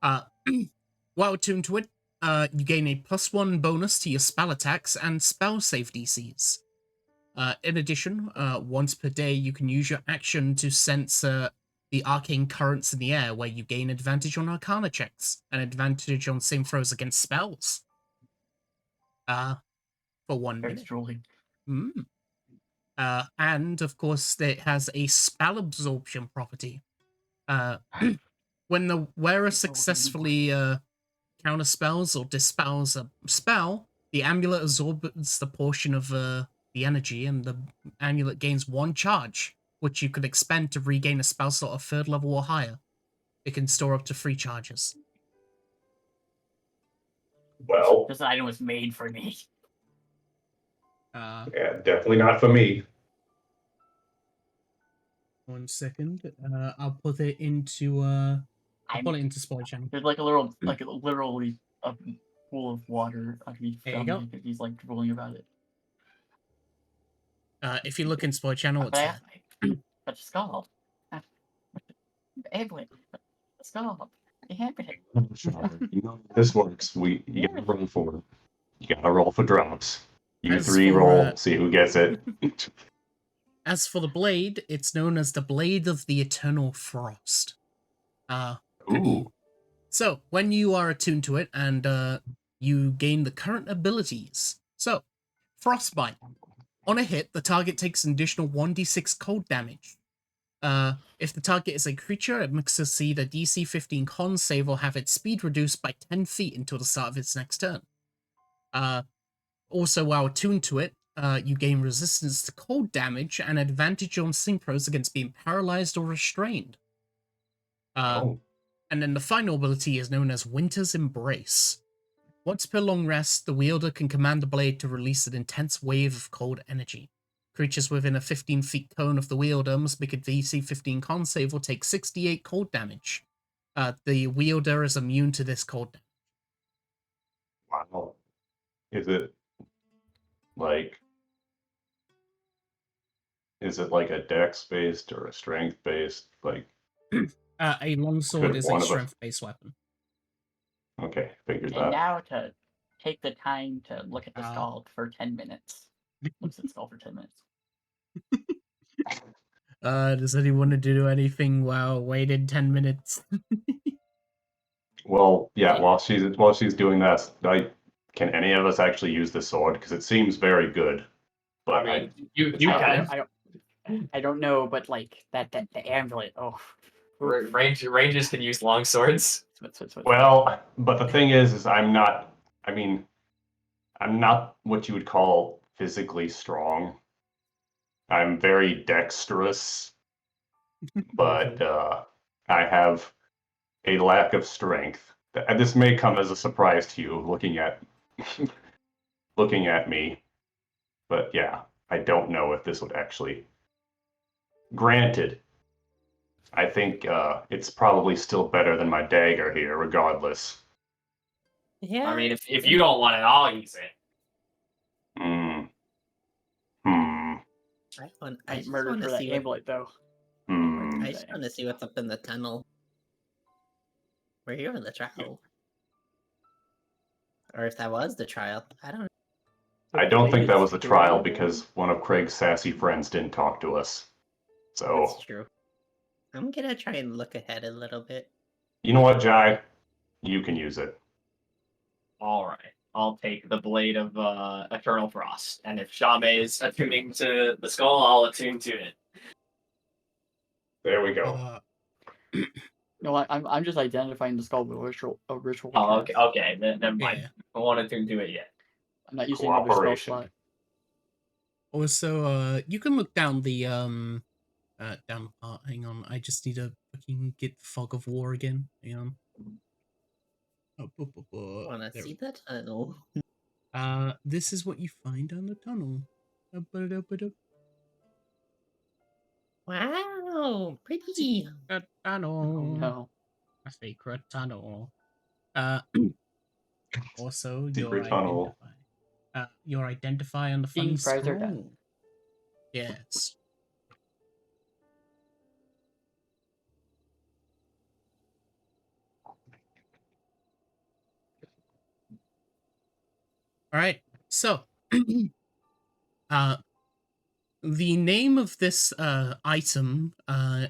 While attuned to it, you gain a +1 bonus to your spell attacks and spell save DCs. In addition, once per day, you can use your action to sense the arcane currents in the air, where you gain advantage on Arcana checks and advantage on saving throws against spells. For 1 Very minute. truly. And of course, it has a spell absorption property. When the wearer successfully counterspells or dispels a spell, the amulet absorbs the portion of the energy, and the amulet gains 1 charge, which you could expend to regain a spell slot of 3rd level or higher. It can store up to 3 charges. Well, This item was made for me. yeah, definitely not for me. 1 second. I'll put it into I'll put it into spoiler channel. There's like a little, like literally a pool of water underneath There you go. because he's like drooling about it. If you look in spoiler channel, it's there. But the skull. Amulet. The skull. The amulet. You know how this works. You gotta roll for it. You gotta roll for drops. You As 3 for, roll, see who gets it. As for the blade, it's known as the Blade of the Eternal Frost. Ooh. So, when you are attuned to it, and you gain the current abilities. So, Frostbite. On a hit, the target takes an additional 1d6 cold damage. If the target is a creature, it must succeed a DC 15 con save or have its speed reduced by 10 feet until the start of its next turn. Also, while attuned to it, you gain resistance to cold damage and advantage on synchros against being paralyzed or restrained. And then the final ability is known as Winter's Embrace. Once per long rest, the wielder can command the blade to release an intense wave of cold energy. Creatures within a 15-feet cone of the wielder must make a DC 15 con save or take 68 cold damage. The wielder is immune to this cold damage. Wow. Is it like a dex-based or a strength-based? Like, A longsword Could is one a of us- strength-based weapon. okay, figured And that. now to take the time to look at the Uh, skull for 10 minutes. Looks at the skull for 10 minutes. Does anyone want to do anything while waiting 10 minutes? Well, yeah. Yeah. While she's doing that, can any of us actually use the sword? Because it seems very good. But I mean, you can. I don't know, but like the amulet. Oh, Rangers can use long swords. well, but the thing is I'm not. I mean, I'm not what you would call physically strong. I'm very dexterous, but I have a lack of strength. This may come as a surprise to you, looking at me. But yeah, I don't know if this would actually. Granted, I think it's probably still better than my dagger here, regardless. Yeah. I mean, if you don't want it, I'll use it. I just murdered want for to that see what. amulet though. I just want to see what's up in the tunnel. We're here in the trial. Or if that was the trial. I don't know. I don't think that was the trial because one of Craig's sassy friends didn't talk to us. So That's true. I'm gonna try and look ahead a little bit. You know what, Jai? You can use it. All right, I'll take the blade of Eternal Frost, and if Shame is attuning to the skull, I'll attune to it. There we go. No, I'm just identifying the skull with a ritual. Oh, cast. okay, never mind. Yeah. I won't attune to it yet. I'm not using another spell Cooperation. slot. Also, you can look down the down the part. Hang on, I just need to fucking get Fog of War again. Hang on. Wanna There see we- the tunnel? This is what you find down the tunnel. Wow, pretty. A tunnel. Oh no. A secret tunnel. Also, Secret tunnel. your identify on the funny Theme fries are scroll. done. Yes. All right. So, the name of this item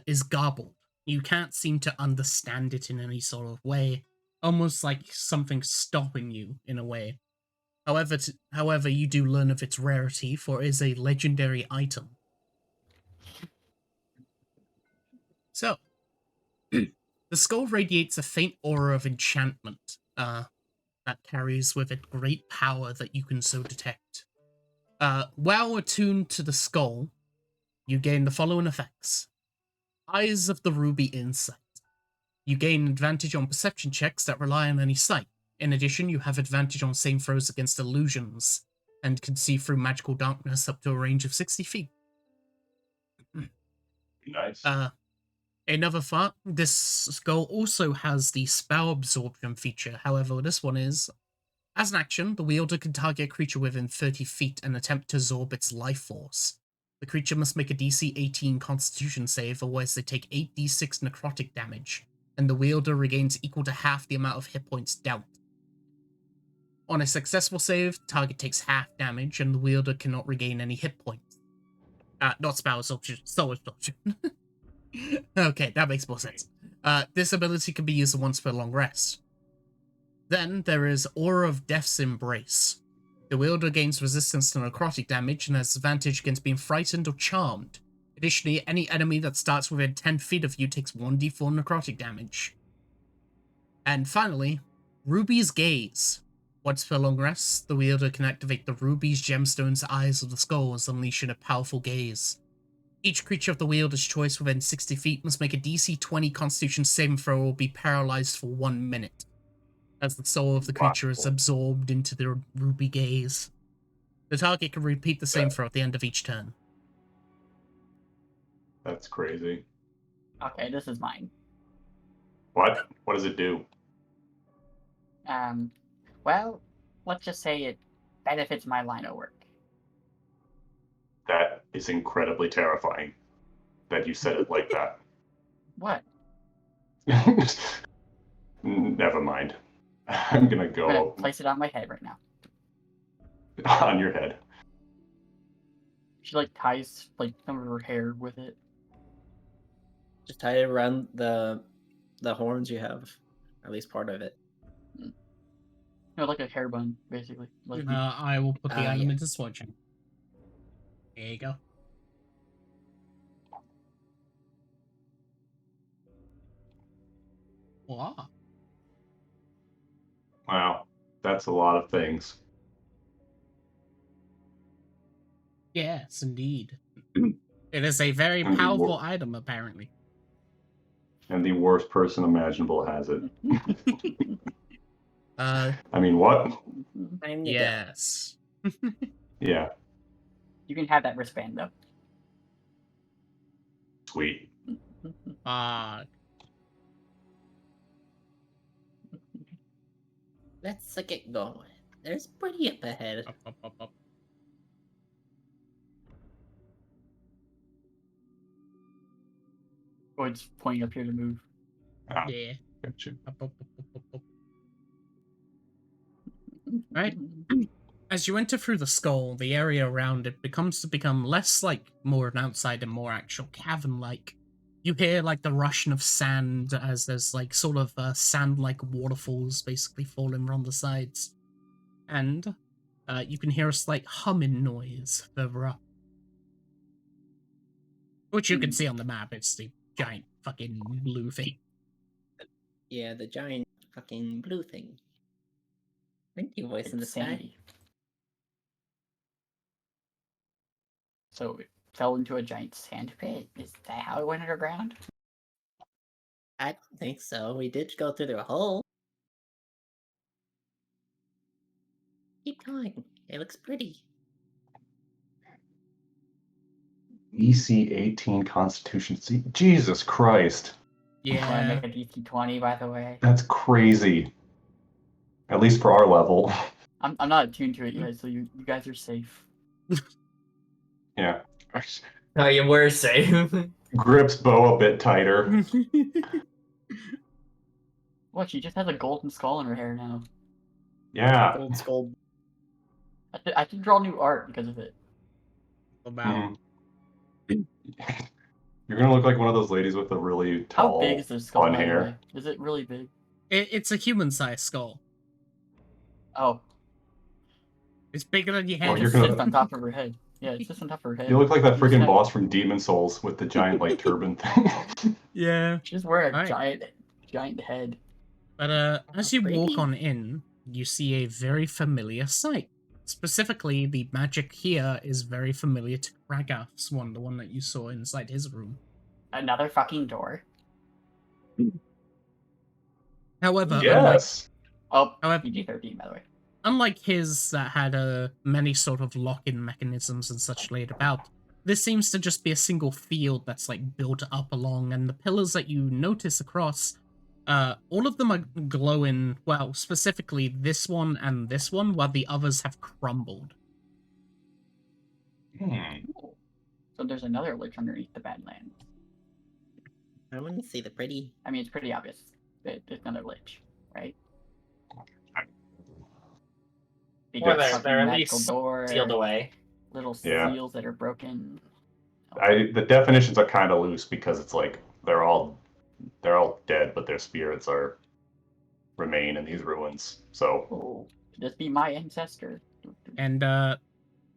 is garbled. You can't seem to understand it in any sort of way, almost like something stopping you in a way. However, you do learn of its rarity, for it is a legendary item. So, the skull radiates a faint aura of enchantment that carries with it great power that you can so detect. While attuned to the skull, you gain the following effects. Eyes of the Ruby Insight. You gain advantage on perception checks that rely on any sight. In addition, you have advantage on saving throws against illusions, and can see through magical darkness up to a range of 60 feet. Nice. Another thought, this skull also has the spell absorption feature. However, this one is, as an action, the wielder can target a creature within 30 feet and attempt to absorb its life force. The creature must make a DC 18 Constitution save, otherwise they take 8d6 necrotic damage, and the wielder regains equal to half the amount of hit points dealt. On a successful save, the target takes half damage, and the wielder cannot regain any hit points. Not spell absorption, soul absorption. Okay, that makes more sense. This ability can be used once per long rest. Then there is Aura of Death's Embrace. The wielder gains resistance to necrotic damage and has advantage against being frightened or charmed. Additionally, any enemy that starts within 10 feet of you takes 1d4 necrotic damage. And finally, Ruby's Gaze. Once per long rest, the wielder can activate the Ruby's Gemstone's Eyes of the Skulls, unleashing a powerful gaze. Each creature of the wielder's choice within 60 feet must make a DC 20 Constitution saving throw or be paralyzed for 1 minute, as the soul of the creature is Wow. absorbed into the Ruby Gaze. The target can repeat the same throw at the end of each turn. That's crazy. Okay, this is mine. What? What does it do? Well, let's just say it benefits my line of work. That is incredibly terrifying that you said it like that. What? Never mind. I'm gonna I'm gonna go place it on my head right now. on your head. She like ties like some of her hair with it. Just tie it around the horns you have, at least part of it. No, like a hair bun, basically. Like I will put the Ah, item yeah. into swatching. There you go. Wow. Wow, that's a lot of things. Yes, indeed. It is a very And the powerful wor- item, apparently. And the worst person imaginable has it. Uh, I mean, what? Time to go. yes. Yeah, you can have that wristband though. sweet. Let's get going. There's pretty up ahead. Up. It's pointing up here to move. Ah, Yeah. gotcha. Up. Right. As you enter through the skull, the area around it becomes less like more an outside and more actual cavern-like. You hear like the rushing of sand as there's like sort of sand-like waterfalls basically falling around the sides. And you can hear a slight humming noise further up. Which you can see on the map, it's the giant fucking blue thing. Yeah, the giant fucking blue thing. Thank you, voice in the sky. Insanity. So it fell into a giant sand pit? Is that how it went underground? I don't think so. We did go through the hole. Keep going. It looks pretty. EC 18 Constitution C. Jesus Christ. Want to Yeah. make a DC 20, by the way? That's crazy. At least for our level. I'm not attuned to it yet, so you guys are safe. Yeah. No, you were safe. Grips bow a bit tighter. What, she just has a golden skull in her hair now. Yeah. Gold skull. I can draw new art because of it. About. You're gonna look like one of those ladies with the really How tall, big is this skull, fun by the hair. way? Is it really big? It's a human-sized skull. Oh, It's bigger than your Oh, head. it you're just gonna- sits on top of her head. Yeah, it sits on top of her head. You look like that You just freaking have- boss from Demon Souls with the giant like turban thing. Yeah. She's wearing a Right. giant head. But as you walk Pretty. on in, you see a very familiar sight. Specifically, the magic here is very familiar to Kragath's one, the one that you saw inside his room. Another fucking door. However, Yes. Oh, However- PG-13, by the way. unlike his that had many sort of lock-in mechanisms and such laid about, this seems to just be a single field that's like built up along, and the pillars that you notice across, all of them are glowing, well, specifically this one and this one, while the others have crumbled. Cool. So there's another lich underneath the Badlands. I want to see the pretty. I mean, it's pretty obvious that there's another lich, right? Big Or fucking they're at magical least door, sealed away. little Yeah. seals that are broken. The definitions are kind of loose because it's like they're all dead, but their spirits remain in these ruins. So Oh, could this be my ancestor? And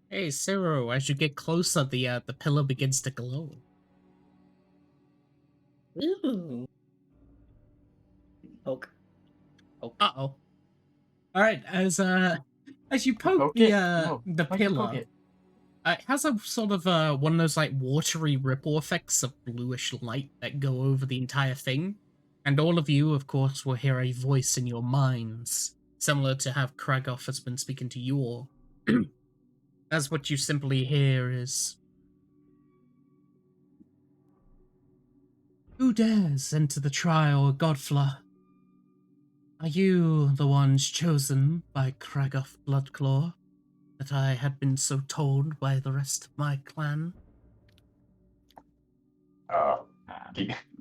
hey, Ciro, as you get closer, the pillar begins to glow. Ooh. Poke. Uh-oh. Alright, as you poke Poke the it? No, the why'd you poke pillar, it? it has a sort of one of those like watery ripple effects of bluish light that go over the entire thing. And all of you, of course, will hear a voice in your minds, similar to how Kragath has been speaking to you all. As what you simply hear is, "Who dares enter the trial, Godfla? Are you the ones chosen by Kragath Bloodclaw, that I had been so told by the rest of my clan?"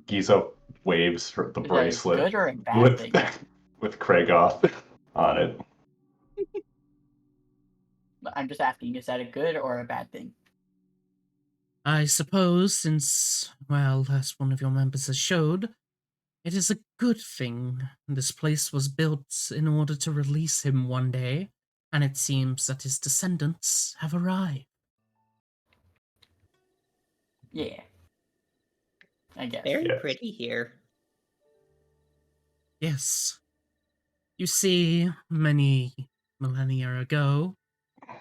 Giza waves the Is that a bracelet good or a bad with thing? with Kragath on it. I'm just asking, is that a good or a bad thing? I suppose, since, well, as one of your members has showed, it is a good thing. This place was built in order to release him one day, and it seems that his descendants have arrived. Yeah. I guess. Very Yes. pretty here. Yes. You see, many millennia ago,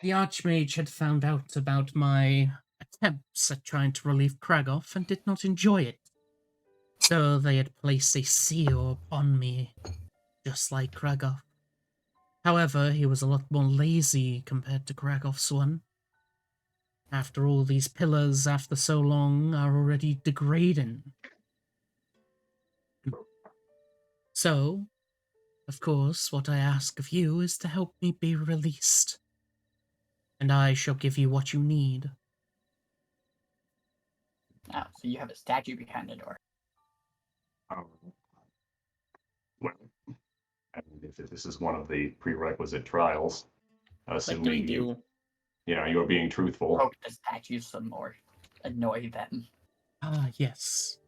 the Archmage had found out about my attempts at trying to relieve Kragath and did not enjoy it. So they had placed a seal upon me, just like Kragath. However, he was a lot more lazy compared to Kragath's one. After all, these pillars, after so long, are already degrading. So, of course, what I ask of you is to help me be released. And I shall give you what you need. Oh, so you have a statue behind the door. Well, I mean, if this is one of the prerequisite trials, What do we assuming do? you are being truthful. Poke the statues some more. Annoy them. Ah, yes.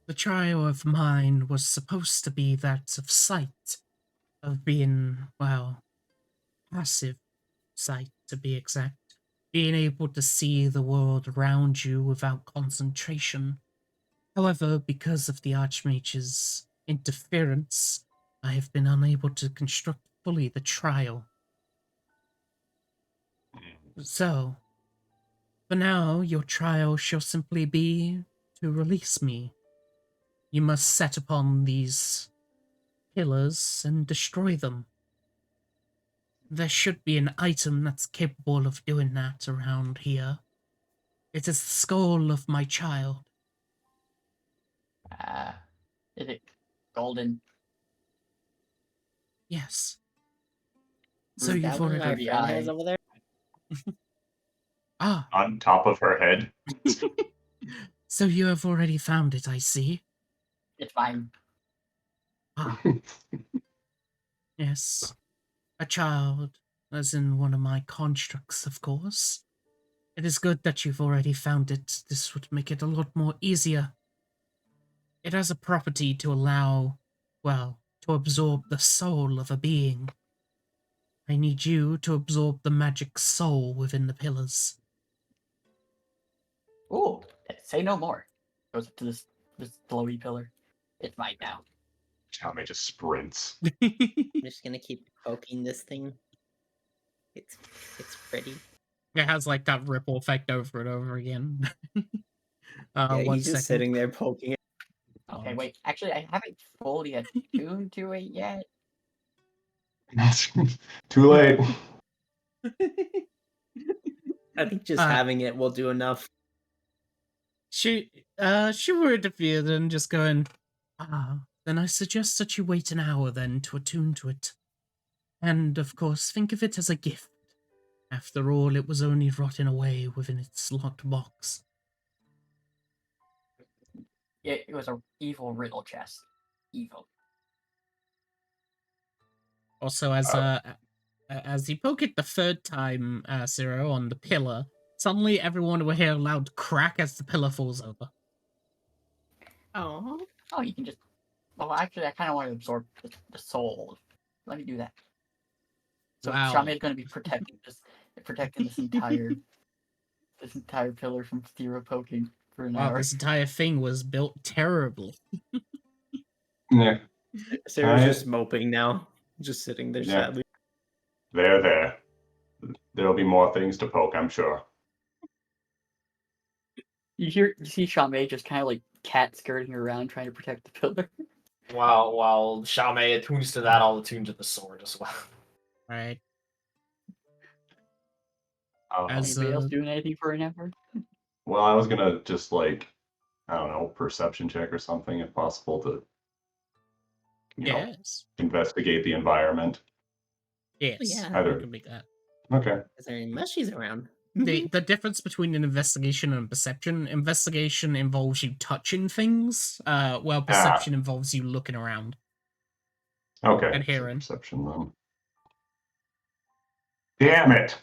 The trial of mine was supposed to be that of sight, of being, well, passive sight to be exact. Being able to see the world around you without concentration. However, because of the Archmage's interference, I have been unable to construct fully the trial. So, for now, your trial shall simply be to release me. You must set upon these pillars and destroy them. There should be an item that's capable of doing that around here. It is the skull of my child. Is it golden? Yes. So Is Is you've that what our already... friend has eye. over there? Ah, On top of her head. so you have already found it, I see. It's fine. Ah, yes. A child, as in one of my constructs, of course. It is good that you've already found it. This would make it a lot more easier. It has a property to allow, well, to absorb the soul of a being. I need you to absorb the magic soul within the pillars. Ooh, say no more. Goes up to this glowy pillar. It's mine now. Chame just sprints. I'm just gonna keep poking this thing. It's pretty. It has like that ripple effect over and over again. Yeah, One he's just second. sitting there poking it. Okay, wait. Actually, I haven't fully attuned to it yet. Too late. I think just Uh, having it will do enough. She would appear then just going, then I suggest that you wait an hour then to attune to it. And, of course, think of it as a gift. After all, it was only rotting away within its locked box. It was a evil riddle chest. Evil. Also, as you poke it the third time, Zero, on the pillar, suddenly everyone will hear a loud crack as the pillar falls over. Oh. Oh, you can just. Well, actually, I kind of want to absorb the soul. Let me do that. So Wow. Shame is going to be protecting this entire pillar from Zero poking for an Wow, hour. this entire thing was built terribly. Yeah. Sarah's I- just moping now, just sitting there Yeah. sadly. There. There'll be more things to poke, I'm sure. You see Shame just kind of like cat skirting around trying to protect the pillar. While Shame attunes to that, I'll attune to the sword as well. Right. As, Anybody else doing anything for an hour? well, I was gonna just I don't know, perception check or something if possible to you know, Yes. investigate the environment. Yes. yeah. Either. You can make that. Okay. Is there any mushies around? The difference between an investigation and perception: investigation involves you touching things, while perception involves you looking around. Okay. And so hearing. perception then. Damn it!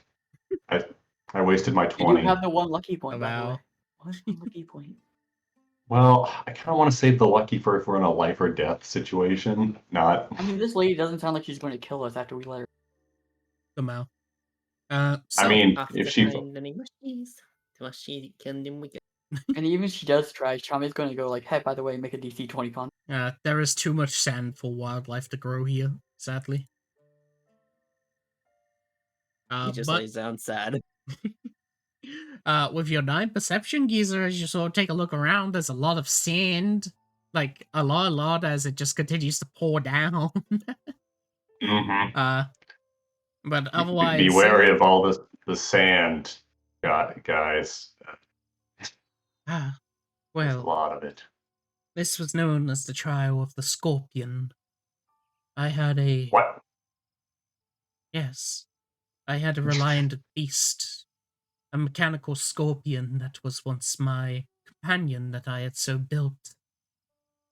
I wasted my You 20. do have the one lucky point, by the Wow. way. One lucky point. Well, I kind of want to save the lucky for if we're in a life or death situation. Not. I mean, this lady doesn't sound like she's going to kill us after we let her. Somehow. I So, mean, Off if to she. find any mushies. The mushy can then we get. And even if she does try, Shame's going to go like, hey, by the way, make a DC 20 con. there is too much sand for wildlife to grow here, sadly. He just But lays down sad. with your 9 perception, Geezer, as you sort of take a look around, there's a lot of sand. Like, a lot as it just continues to pour down. Mhm. But otherwise... Be wary of all the sand, guys. There's a well, lot of it. this was known as the trial of the scorpion. I had a... What? Yes. I had a reliant beast. A mechanical scorpion that was once my companion that I had so built.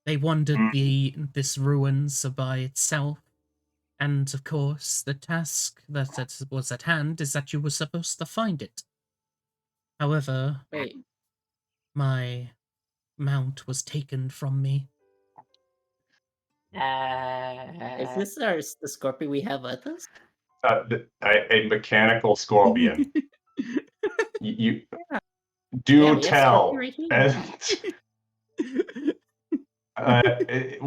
They wandered this ruins by itself, and of course, the task that was at hand is that you were supposed to find it. However, Wait, my mount was taken from me. Is this the scorpion we have with us? A mechanical scorpion. You do Yeah, we have tell. scorpion right here.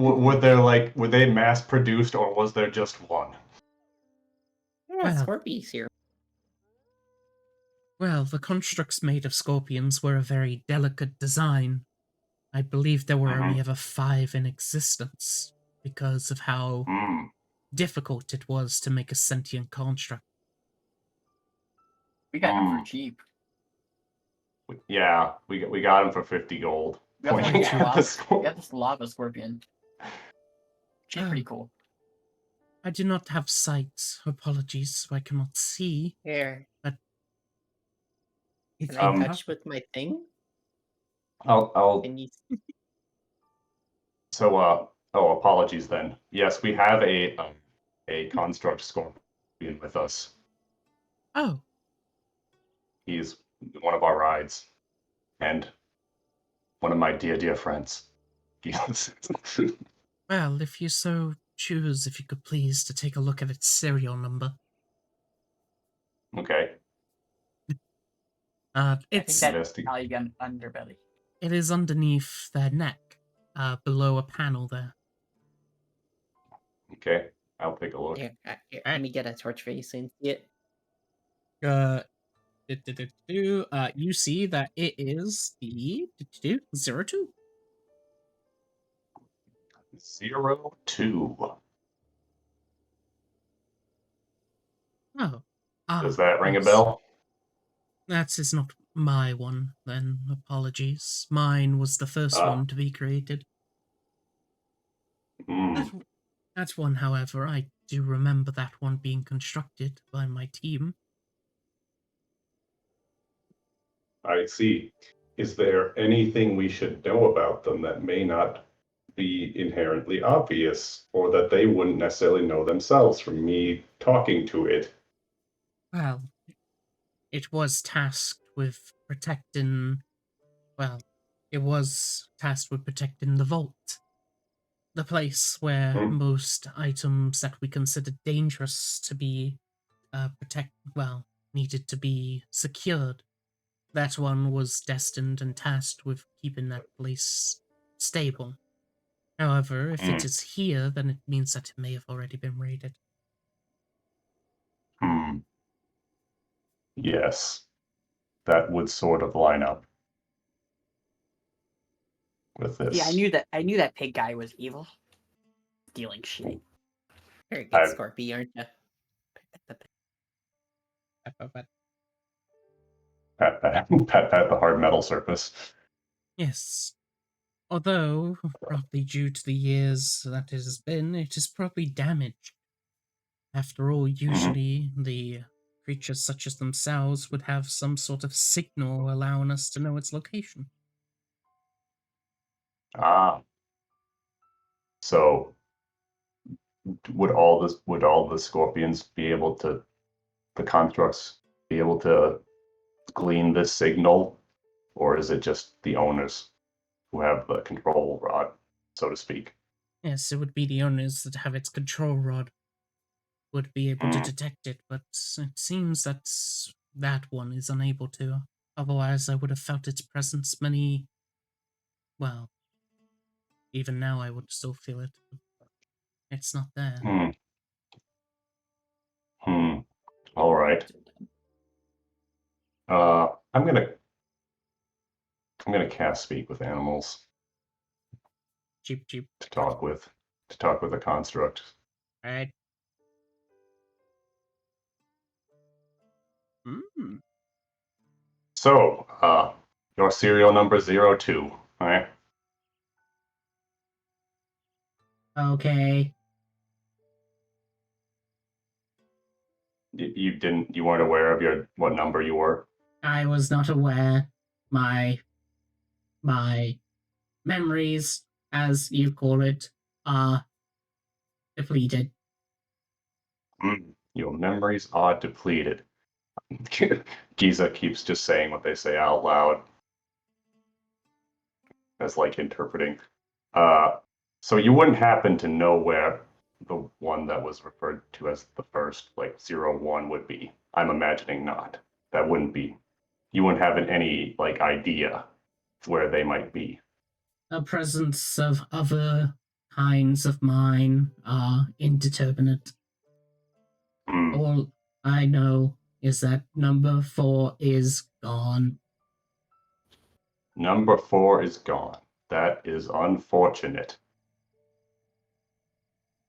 Were they mass produced or was there just one? Yeah, Well. Scorpion's here. Well, the constructs made of scorpions were a very delicate design. I believe there were only ever 5 in existence because of how difficult it was to make a sentient construct. We got them for cheap. Yeah, we got him for 50 gold. We got, Pointing at the scorpion. we got this lava scorpion. She's pretty cool. I do not have sight. Apologies, so I cannot see. Here. If Can I you touch with my thing? I'll Can you... So, apologies then. Yes, we have a construct scorpion with us. Oh, He's one of our rides, and one of my dear friends. Yes. well, if you so choose, if you could please to take a look at its serial number. Okay. It's I think that's how you get an underbelly. It is underneath their neck, below a panel there. Okay, I'll take a look. Here, let me get a torch face and see it. You see that it is the 02. 02. Oh. Does that ring a yes. bell? That is not my one, then. Apologies. Mine was the first one to be created. That one, however, I do remember that one being constructed by my team. I see. Is there anything we should know about them that may not be inherently obvious, or that they wouldn't necessarily know themselves from me talking to it? Well, it was tasked with protecting... Well, it was tasked with protecting the vault. The place where most items that we considered dangerous to be needed to be secured. That one was destined and tasked with keeping that place stable. However, if it is here, then it means that it may have already been raided. Yes. That would sort of line up with this. Yeah, I knew that pig guy was evil. Stealing shit. Very good, Scorpion, aren't you? Pat the hard metal surface. Yes. Although, probably due to the years that it has been, it is probably damaged. After all, usually the creatures such as themselves would have some sort of signal allowing us to know its location. So would all the scorpions be able to, the constructs be able to glean this signal, or is it just the owners who have the control rod, so to speak? Yes, it would be the owners that have its control rod would be able to detect it, but it seems that that one is unable to. Otherwise, I would have felt its presence well, even now I would still feel it. It's not there. All right. I'm gonna cast Speak with Animals. Cheap. To talk with the construct. Alright. So, your serial number 02, alright? Okay. You weren't aware of what number you were? I was not aware. My memories, as you call it, are depleted. Your memories are depleted. Giza keeps just saying what they say out loud. as like interpreting. So you wouldn't happen to know where the one that was referred to as the first, like 01 would be. I'm imagining not. That wouldn't be. You wouldn't have any like idea where they might be. The presence of other kinds of mine are indeterminate. Hmm. All I know is that number 4 is gone. Number 4 is gone. That is unfortunate.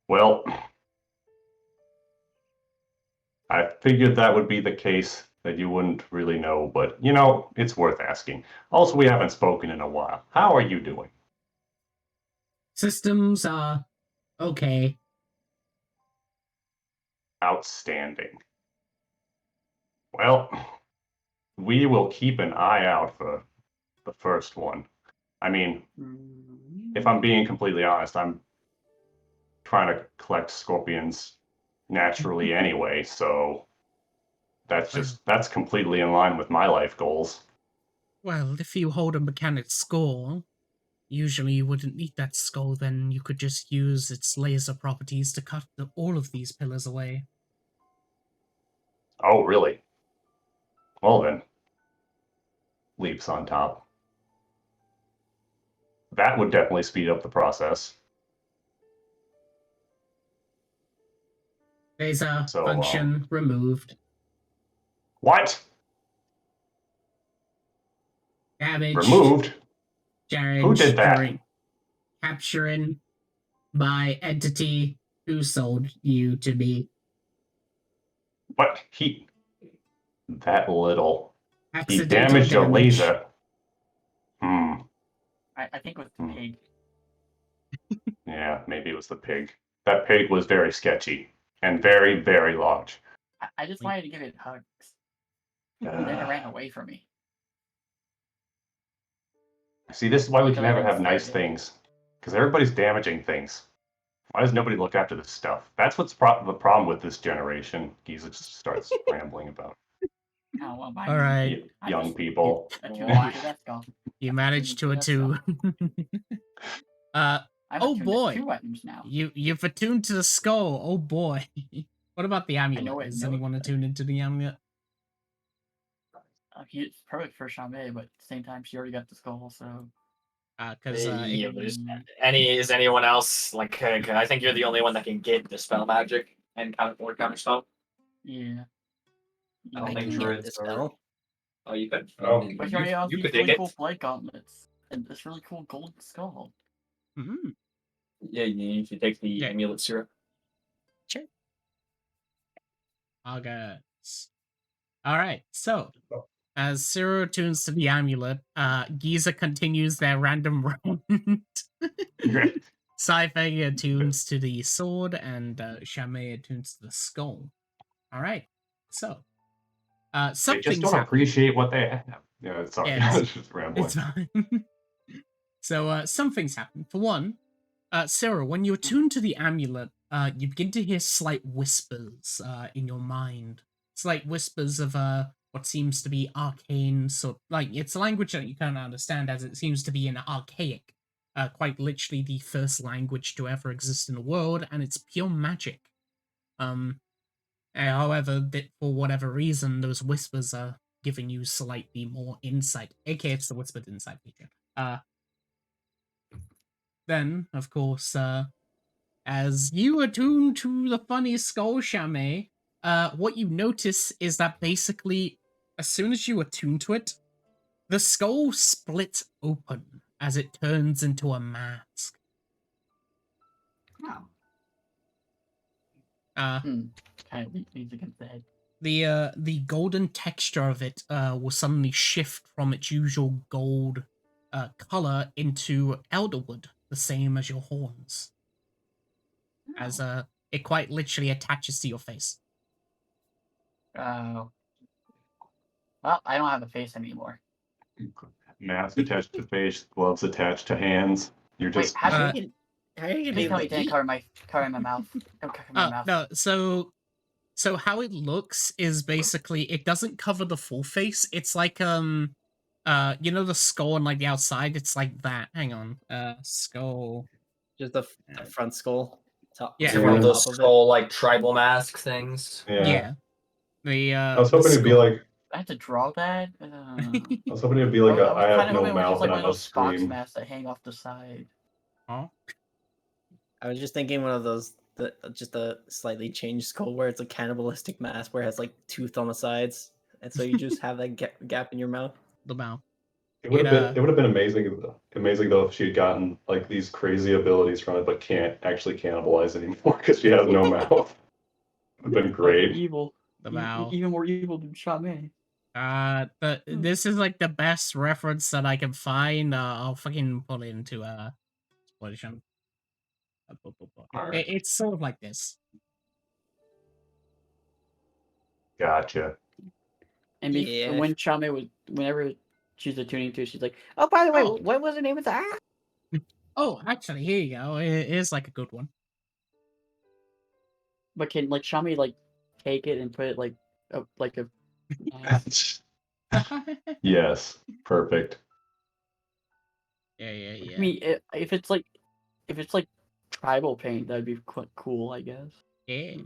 Well, I figured that would be the case, that you wouldn't really know, but you know, it's worth asking. Also, we haven't spoken in a while. How are you doing? Systems are okay. Outstanding. Well, we will keep an eye out for the first one. I mean, if I'm being completely honest, I'm trying to collect scorpions naturally anyway, so that's completely in line with my life goals. Well, if you hold a mechanic skull, usually you wouldn't need that skull, then you could just use its laser properties to cut all of these pillars away. Oh, really? Well then, leaps on top. That would definitely speed up the process. Laser So, function removed. What? Damage. Removed? Damage Who did that? during capturing my entity who sold you to me. What? That little. He Accidental damaged your damage. laser. I think it was the Hmm. pig. Yeah, maybe it was the pig. That pig was very sketchy and very, very large. I just wanted to give it hugs. And then it ran away from me. See, this is why we Because can I never didn't have nice scared it. things. Because everybody's damaging things. Why does nobody look after this stuff? That's what's the problem with this generation. Giza just starts rambling about Oh, well, All right. young people. Attuned to that skull. You managed to attune. I'm Oh attuned to boy. 2 items now. You've attuned to the skull. Oh boy. What about the know amulet? it Is knows anyone that. attuned into the amulet? It's perfect for Chame, but at the same time, she already got the skull, so. Because Yeah, but is anyone else like? I think you're the only one that can get dispel magic and counterspell. Yeah. I don't I think can druids get the are. spell. Oh, you could. Oh. But she already has you these could dig really it. cool blade gauntlets. And this really cool gold skull. mm, Yeah, you should take the Yeah. amulet syrup. August. Alright, so as Ciro tunes to the amulet, Giza continues their random round. Sci-Fi attunes to the sword, and Chame attunes to the skull. Alright, so They just something's don't happened. appreciate what they have. Yeah, sorry. Yeah, I was just rambling. It's fine. So something's happened. For one, Sarah, when you attune to the amulet, you begin to hear slight whispers in your mind. Slight whispers of what seems to be arcane, so like it's a language that you can't understand, as it seems to be an archaic, quite literally the first language to ever exist in the world, and it's pure magic. However, for whatever reason, those whispers are giving you slightly more insight, aka it's the whispered insight feature. Then, of course, as you attune to the funny skull Chame, what you notice is that basically, as soon as you attune to it, the skull splits open as it turns into a mask. Oh. Uh, Kind of leans against the head. the golden texture of it will suddenly shift from its usual gold color into elderwood, the same as your horns. As it quite literally attaches to your face. Well, I don't have a face anymore. Mask attached to face, gloves attached to hands. You're Wait, just How Uh, are you gonna be Please able tell me to it didn't eat? cover my mouth. Don't cover my mouth. No, so how it looks is basically it doesn't cover the full face. It's like you know the skull on like the outside? It's like that. Hang on. Skull. Just the front skull. Top, Yeah. Is it one of on those top of it. skull like tribal mask things? Yeah. The I was the hoping it'd be skull. like I have to draw that. I was hoping it'd be like I was I have kind of no hoping it was just mouth like and one I of those must box scream. masks that hang off the side. Oh. I was just thinking one of those, just a slightly changed skull where it's a cannibalistic mask where it has like tooth on the sides, and so you just have that gap in your mouth. The mouth. It would have been amazing though if she had gotten like these crazy abilities from it, but can't actually cannibalize anymore because she has no mouth. Would have been great. Evil. The mouth. Even more evil than Shaman. This is like the best reference that I can find. I'll fucking put it into explosion. Alright. It's sort of like this. Gotcha. And Yeah. when Shaman was, whenever she's attuning to, she's like, "Oh, by the way, Oh. what was the name of that?" Oh, actually, here you go. It is like a good one. But can like Shaman like take it and put it like a Yes. Perfect. Yeah. I mean, if it's like tribal paint, that'd be quite cool, I guess. Yeah.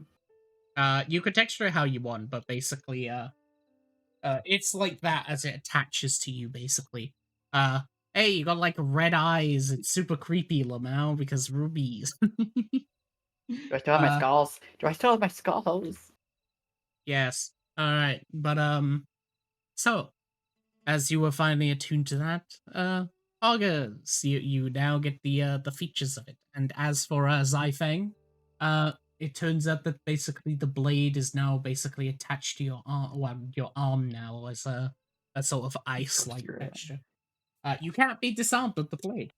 You could texture it how you want, but basically, it's like that as it attaches to you, basically. Hey, you got like red eyes. It's super creepy, Lamau, because rubies. Do I still have my skulls? Do I still have my skulls? Yes. Alright. But so as you were finally attuned to that, August, you now get the features of it. And as for Zyfang, it turns out that basically the blade is now basically attached to your arm now as a sort of ice-like You're right. texture. You can't be disarmed with the blade.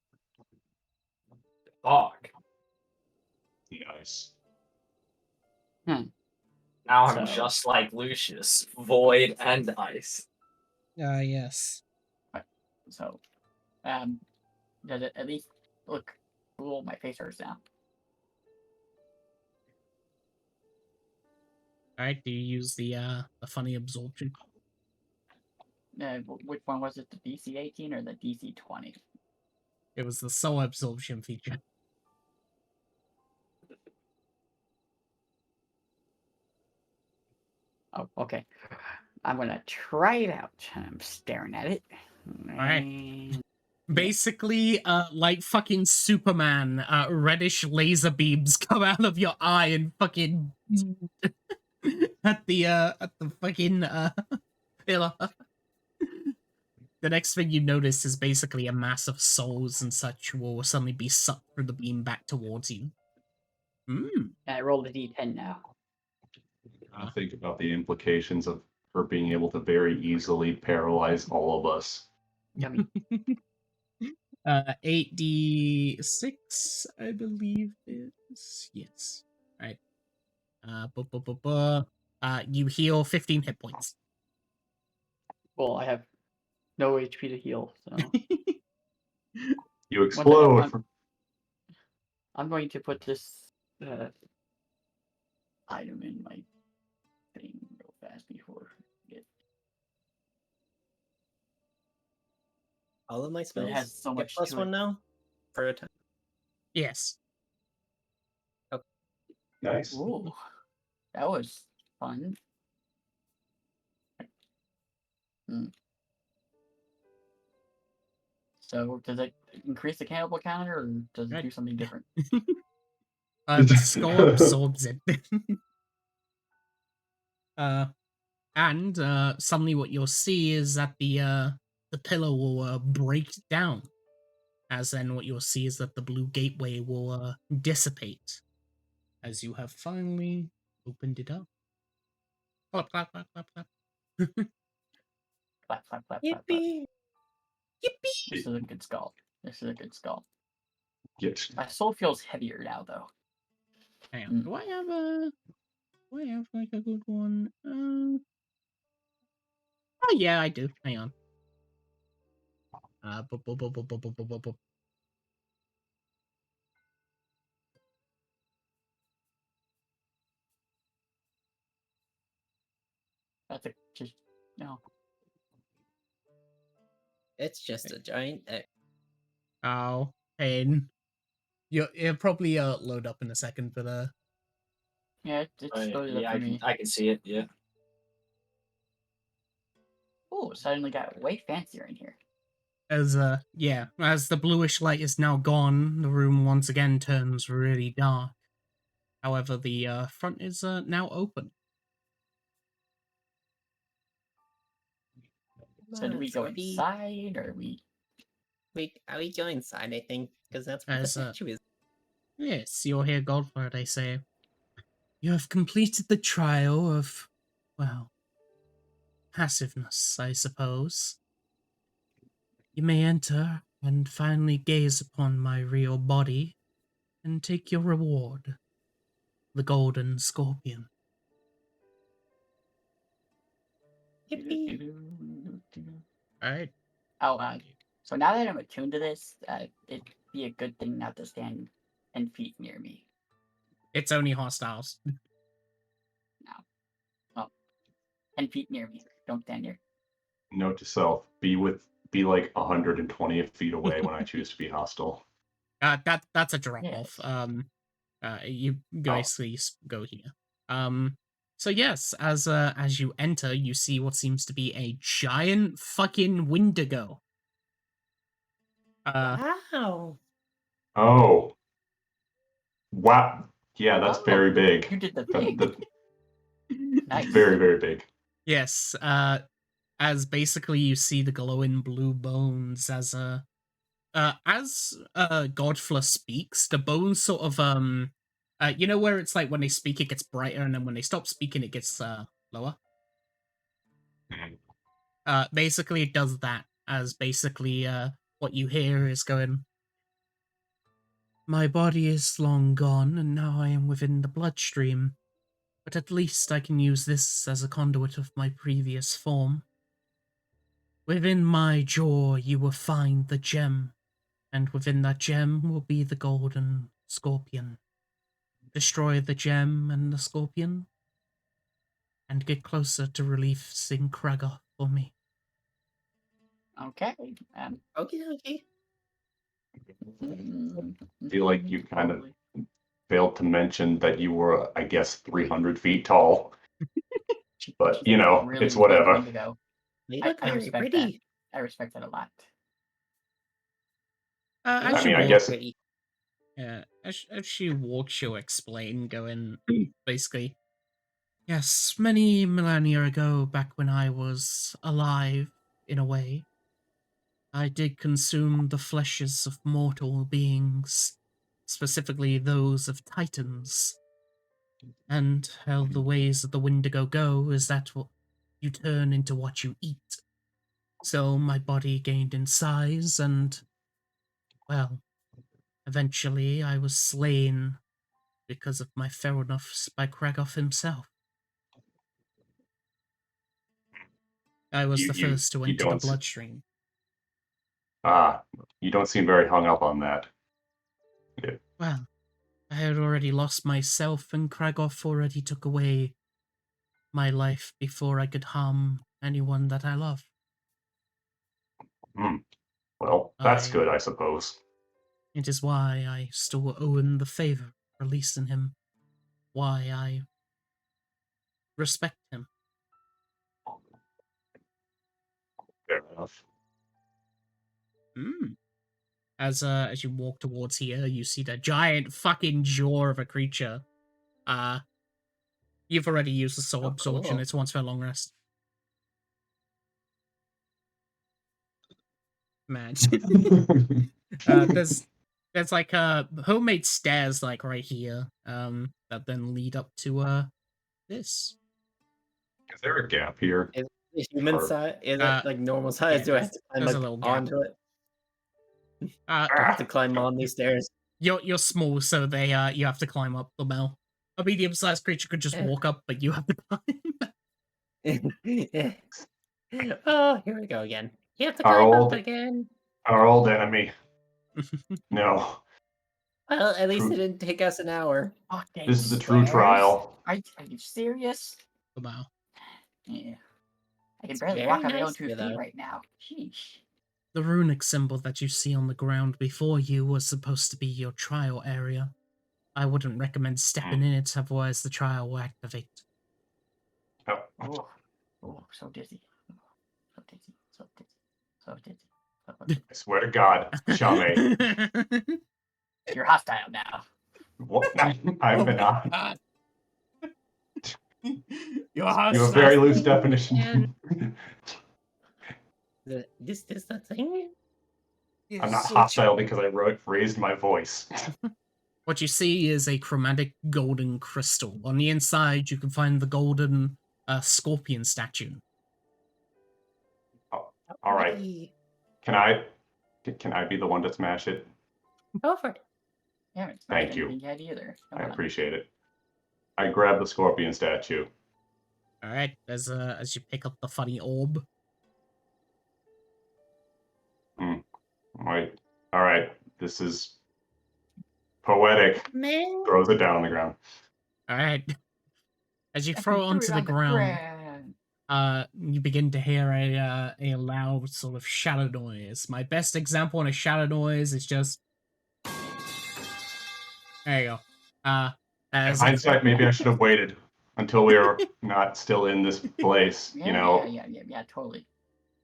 Fuck. Nice. Now I'm So- just like Lucius, void and ice. Yes. So, does it at least look cool? My face hurts now. Alright, do you use the funny absorption? Which one was it? The DC 18 or the DC 20? It was the soul absorption feature. Oh, okay. I'm gonna try it out. I'm staring at it. Alright. And- Basically, like fucking Superman, reddish laser beams come out of your eye and fucking at the fucking pillar. The next thing you notice is basically a mass of souls and such will suddenly be sucked through the beam back towards you. I rolled a D10 now. I think about the implications of her being able to very easily paralyze all of us. Yummy. 8d6, I believe is yes. Right. You heal 15 hit points. Well, I have no HP to heal, so You explode. I'm- I'm going to put this item in my thing real fast before I get. All of my spells has so get much plus to one it. now for a time. Yes. Nice. Ooh, that was fun. So, does it increase the cannibal counter, or does it Right. do something different? The skull absorbs it. And suddenly what you'll see is that the pillar will break down. As then what you'll see is that the blue gateway will dissipate. As you have finally opened it up. Clap, clap, clap, clap, clap. Clap, clap, clap, clap, clap. Yippee! Yippee! This is a good skull. This is a good skull. Get My soul feels heavier now, though. Hang on. Do I have like a good one? Oh yeah, I do. Hang on. That's a just no. It's just a giant. Oh, pain. It'll probably load up in a second, but Yeah, it's loaded yeah, up for me. I can see it. Yeah. Oh, suddenly got way fancier in here. as the bluish light is now gone, the room once again turns really dark. However, the front is now open. So do we go inside, or we? Are we going inside? I think because that's where the As statue is. yes, you're here, Godfather. They say you have completed the trial of, well, passiveness, I suppose. You may enter and finally gaze upon my real body and take your reward, the golden scorpion. Yippee! Alright. Oh, so now that I'm attuned to this, it'd be a good thing not to stand 10 feet near me. It's only hostiles. No. Well, 10 feet near me. Don't stand near. Note to self: be like 120 feet away when I choose to be hostile. That's a drop Yes. off. You basically go here. So yes, as you enter, you see what seems to be a giant fucking Wendigo. Wow! Oh, wow! Yeah, that's Oh, very big. You did the That- thing. that- Nice. Very, very big. Yes, as basically you see the glowing blue bones as Godfla speaks, the bones sort of you know where it's like when they speak it gets brighter and then when they stop speaking it gets lower. Mhm. Basically it does that, as basically what you hear is going, my body is long gone and now I am within the bloodstream, but at least I can use this as a conduit of my previous form. Within my jaw you will find the gem, and within that gem will be the golden scorpion. Destroy the gem and the scorpion, and get closer to releasing Kragath for me. Okay. Okay. Feel like you kind of failed to mention that you were, I guess, 300 feet tall. But, you know, really it's big whatever. Wendigo. You I look very respect pretty. I respect that a lot. You As I you mean, I walk, guess pretty. as she walks, she'll explain, going, basically, yes, many millennia ago, back when I was alive, in a way, I did consume the fleshes of mortal beings, specifically those of titans. And how the ways of the Wendigo go is that what you turn into what you eat. So my body gained in size, and, well, eventually I was slain because of my feralness by Kragath himself. I was the first to you enter the don't bloodstream. you don't seem very hung up on that. Yeah. Well, I had already lost myself, and Kragath already took away my life before I could harm anyone that I love. Hmm. Well, that's I- good, I suppose. It is why I still owe him the favor of releasing him. Why I respect him. Fair enough. As you walk towards here, you see the giant fucking jaw of a creature. You've already used the soul Oh, absorption. cool. It's once for a long rest. Man. There's like homemade stairs like right here. That then lead up to this. Is there a gap here? Is it human Or- size? Is Uh, it like normal size? yeah, Do I have to climb there's a like little gap. onto it? Do I Uh, have to climb on these stairs? you're small, so they you have to climb up the bell. A medium-sized creature could just Yeah. walk up, but you have to climb. Oh, here we go again. You have to Our climb up old- again. Our old enemy. No. Well, at least True. it didn't take us an hour. Fucking This is the true stairs? trial. Are you serious? Wow. Yeah. I can It's barely very walk on my own nice 2 here, feet though. right now. Sheesh. the runic symbol that you see on the ground before you was supposed to be your trial area. I wouldn't recommend stepping in it, otherwise the trial will activate. Oh, Oh, oh, so dizzy. So dizzy. So dizzy. So dizzy. So dizzy. I swear to God, Shame. You're hostile now. What? I'm not. You're You have a very loose definition. This is the thing? I'm not hostile because I raised my voice. What you see is a chromatic golden crystal. On the inside, you can find the golden scorpion statue. All right. Can I be the one to smash it? Go for it. Yeah, it's Thank not you. anything yet either. Come I on. appreciate it. I grab the scorpion statue. All right, as you pick up the funny orb. All right. This is poetic. Man. Throws it down on the ground. All right, as you I throw it threw onto the on ground, you begin to hear a loud sort of shadow noise. My best example on a shadow noise is just. There you go. In As hindsight, maybe I should have waited until we were not still in this place. Yeah, yeah, totally.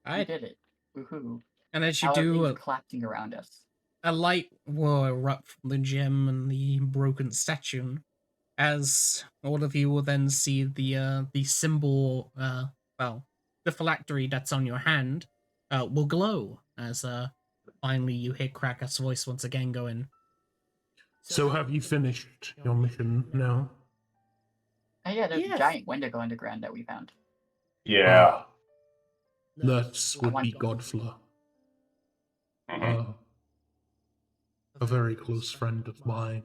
all You right, did it. Woohoo. and as you How do, everything's collapsing around us. a light will erupt from the gem and the broken statue, as all of you will then see the symbol, the phylactery that's on your hand, will glow as finally you hear Kragath's voice once again going. So have you finished your mission now? Oh yeah, there's Yes. a giant Wendigo underground that we found. Yeah. That would want be to- Godfla. Mhm. A very close friend of mine.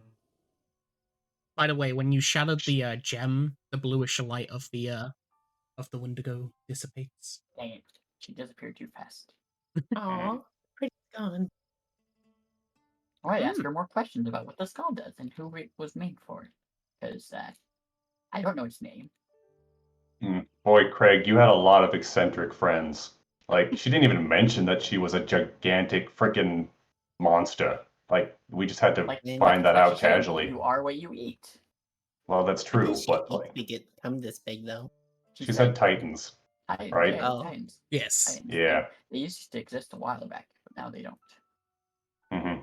By the way, when you shattered the gem, the bluish light of the Wendigo dissipates. Dang it. She disappeared too fast. Aw, pretty gone. I might ask her more questions about what the skull does and who it was made for. Because I don't know its name. Boy, Craig, you had a lot of eccentric friends. Like, she didn't even mention that she was a gigantic freaking monster. Like, we just had to Like, find that like out she said, casually. You are what you eat. Well, that's I true, think she but eats like, to become this big, though. she said Titans. Titans, right? Yeah, Oh. Titans. Yes. Titans. Yeah. They used to exist a while back, but now they don't. hmm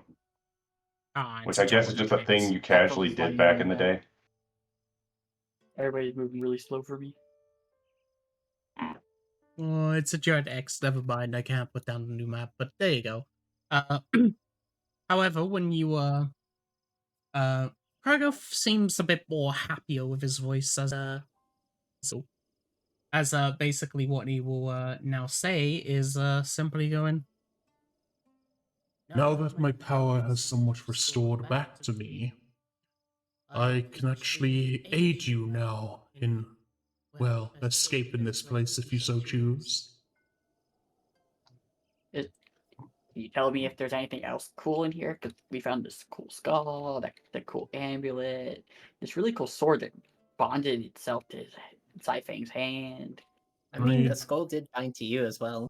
Ah, Which it's I guess is Jumbo just a Titans. thing you casually did back in the day. Everybody's moving really slow for me. Oh, it's a Jared X. Never mind. I can't put down a new map, but there you go. However, when you Kragath seems a bit more happier with his voice as basically what he will now say is simply going. Now that my power has somewhat restored back to me, I can actually aid you now in, well, escaping this place if you so choose. Can you tell me if there's anything else cool in here? Because we found this cool skull, that cool amulet, this really cool sword that bonded itself to Saifang's hand. I mean, the Right. skull did bind to you as well.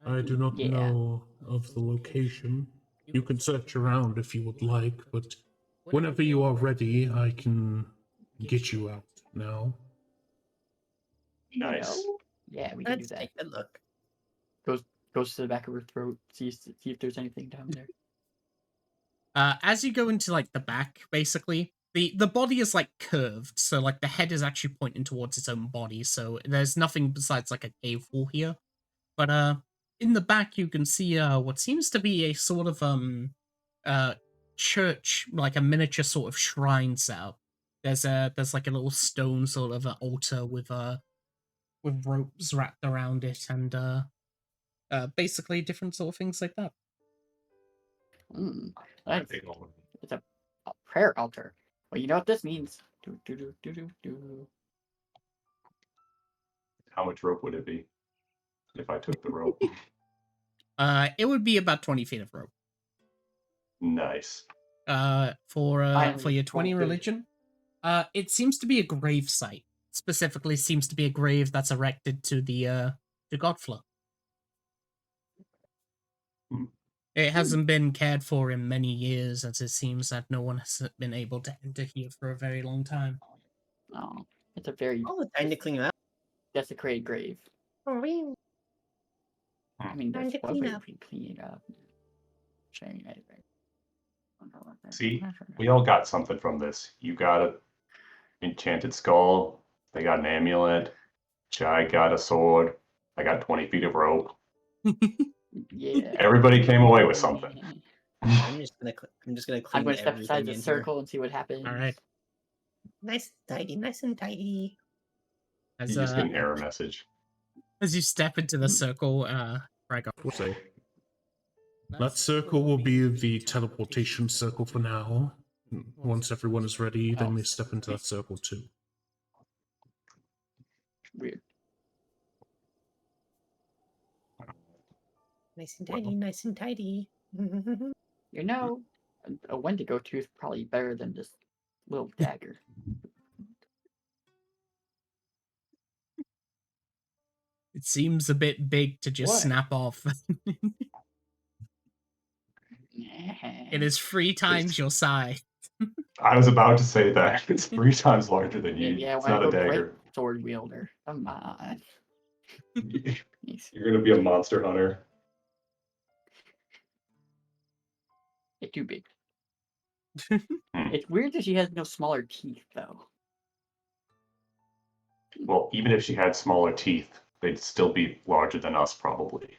I do not Yeah. know of the location. You can search around if you would like, but whenever you are ready, I can get you out now. Nice. You know? Yeah, we can do Let's that. take a look. Goes to the back of her throat, see if there's anything down there. As you go into like the back, basically, the body is like curved, so like the head is actually pointing towards its own body, so there's nothing besides like a cave wall here. But in the back you can see what seems to be a sort of church, like a miniature sort of shrine set up. There's like a little stone sort of altar with ropes wrapped around it and basically different sort of things like that. It's a prayer altar. Well, you know what this means. Do. How much rope would it be if I took the rope? It would be about 20 feet of rope. Nice. For your 20 good. religion, it seems to be a grave site. Specifically, seems to be a grave that's erected to the to Godfla. It hasn't been cared for in many years, as it seems that no one has been able to enter here for a very long time. Oh, it's a very All the time to clean up. desecrated grave. Oh, really? I mean, Time there's to one clean way up. we clean it up. Sharing it. See, we all got something from this. You got a enchanted skull. They got an amulet. Jai got a sword. I got 20 feet of rope. Yeah. Everybody came away with something. I'm just gonna I'm clean going to step aside everything the in here. circle and see what happens. All right. Nice and tidy. As You just get an error message. as you step into the circle, Kragath will Say, that circle will be the teleportation circle for now. Once everyone is ready, they may step into that circle too. Weird. Nice and tidy. You know, a Wendigo tooth is probably better than this little dagger. It seems a bit big to just What? snap off. It is 3 times your size. I was about to say that. It's 3 times larger than you. Yeah, It's when I not a go great dagger. sword wielder. Come on. You're going to be a monster hunter. It's too big. Hmm. It's weird that she has no smaller teeth, though. Well, even if she had smaller teeth, they'd still be larger than us, probably.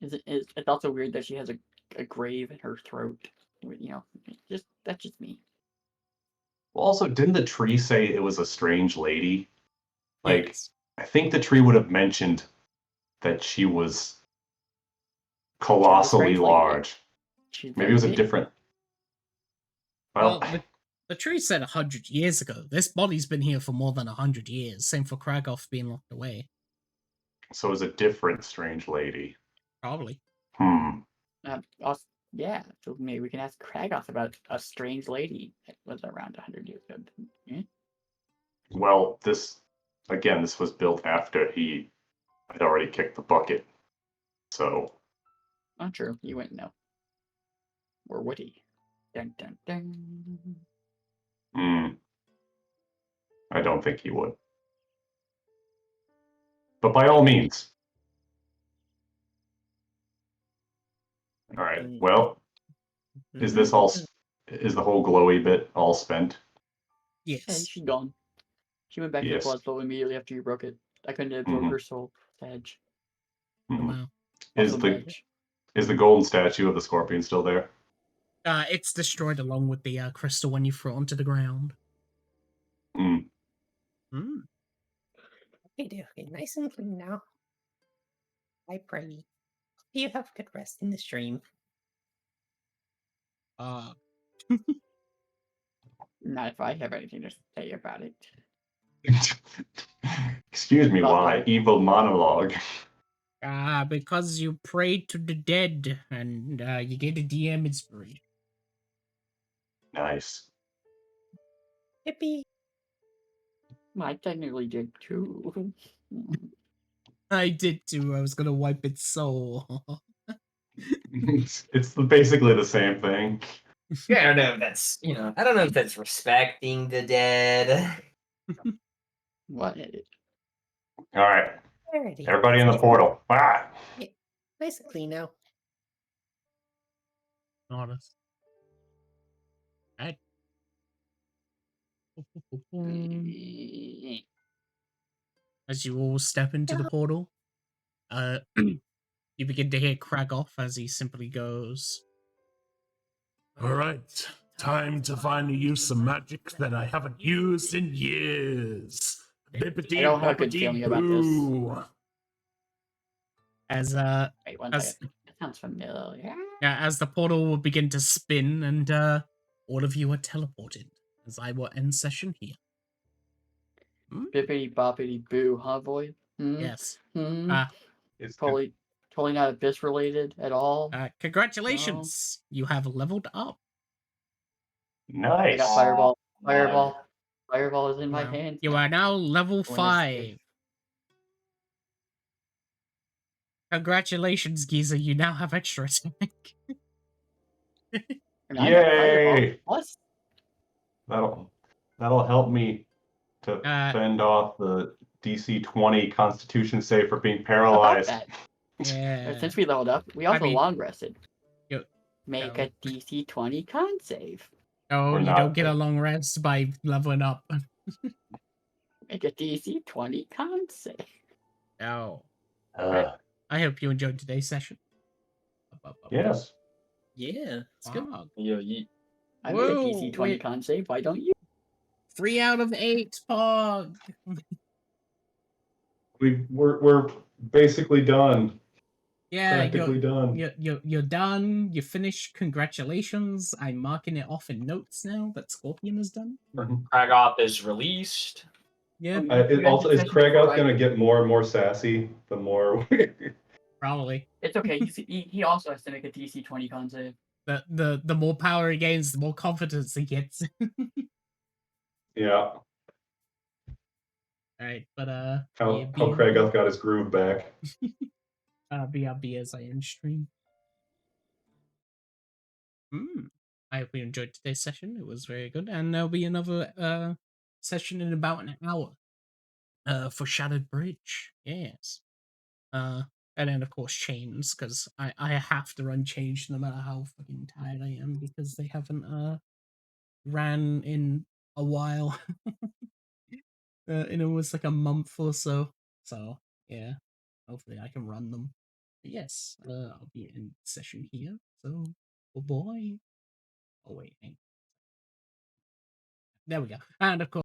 It's also weird that she has a grave in her throat. You know, that's just me. Well, also, didn't the tree say it was a strange lady? Like, Yes. I think the tree would have mentioned that she was colossally strange lady. large. She's Maybe very it was a big. different. Well, Well, the tree said 100 years ago. This body's been here for more than 100 years. Same for Kragath being locked away. so it was a different strange lady. Probably. Yeah, so maybe we can ask Kragath about a strange lady that was around 100 years ago. Yeah? Well, this was built after he had already kicked the bucket. So, Not sure. You wouldn't know. Or would he? Dun, dun, dun. I don't think he would. But by all means. All right. Well, is this all? Is the whole glowy bit all spent? And Yes. she's gone. She went back to the Yes. blood flow immediately after you broke it. I couldn't absorb Mhm. her soul. Edge. Oh, Mhm. wow. Is Also the Edge. is the golden statue of the scorpion still there? It's destroyed along with the crystal when you throw it onto the ground. Mm. Okay, nice and clean now. I pray you have good rest in the stream. Not if I have anything to say about it. Excuse me, Not why? like- Evil monologue. Because you prayed to the dead, and you get a DM inspiration. Nice. Hippie. Mm. I technically did too. I did too. I was gonna wipe its soul. It's basically the same thing. Yeah, I don't know if that's I don't know if that's respecting the dead. What? All right, Alrighty. everybody in the portal. Ah! Nice and clean now. Honest. Right. As you all step into the portal, you begin to hear Kragath as he simply goes, Alright, time to finally use some magic that I haven't used in years. Bippity I don't have a good boppity feeling about this. boo. as Wait, one As- second. That sounds familiar. as the portal will begin to spin, and all of you are teleported. As I will end session here. Bippity boppity boo, huh, boy? Yes. It's Totally not abyss related at all. Congratulations! You have leveled up. I nice. got fireball. Fireball is in my Wow. hand. You are now level When I 5. Congratulations, Giza. You now have extra attack. And I got Fireball Yay! plus. That'll help me to Uh, fend off the DC 20 Constitution save for being How about paralyzed. that? Yeah. Since we leveled up, we also mean- long rested. Yo- Make yo. a DC 20 con save. Oh, Or you not, don't get a but- long rest by leveling up. Make a DC 20 con save. No. Uh, I hope you enjoyed today's session. yes. Yeah, it's good. Wow. I made a Whoa, DC 20 wait. con save. Why don't you? 3 out of 8, Pog. We're basically done. Yeah, Practically done. you're done. You finished. Congratulations. I'm marking it off in notes now that Scorpion is done. Kragath is released. Yeah, It also is Kragath gonna get more and more sassy the more. probably. It's okay. He also has to make a DC 20 con save. The more power he gains, the more confidence he gets. Yeah. Alright, but How yeah, Kragath got his groove back. BRB as I end stream. I hope you enjoyed today's session. It was very good, and there'll be another session in about an hour. For Shattered Bridge. Yes. And then of course chains, because I have to run chains no matter how fucking tired I am, because they haven't ran in a while. In almost like a month or so. So yeah. Hopefully I can run them. But yes, I'll be in session here. So oh boy. Oh wait, hang. There we go. And of course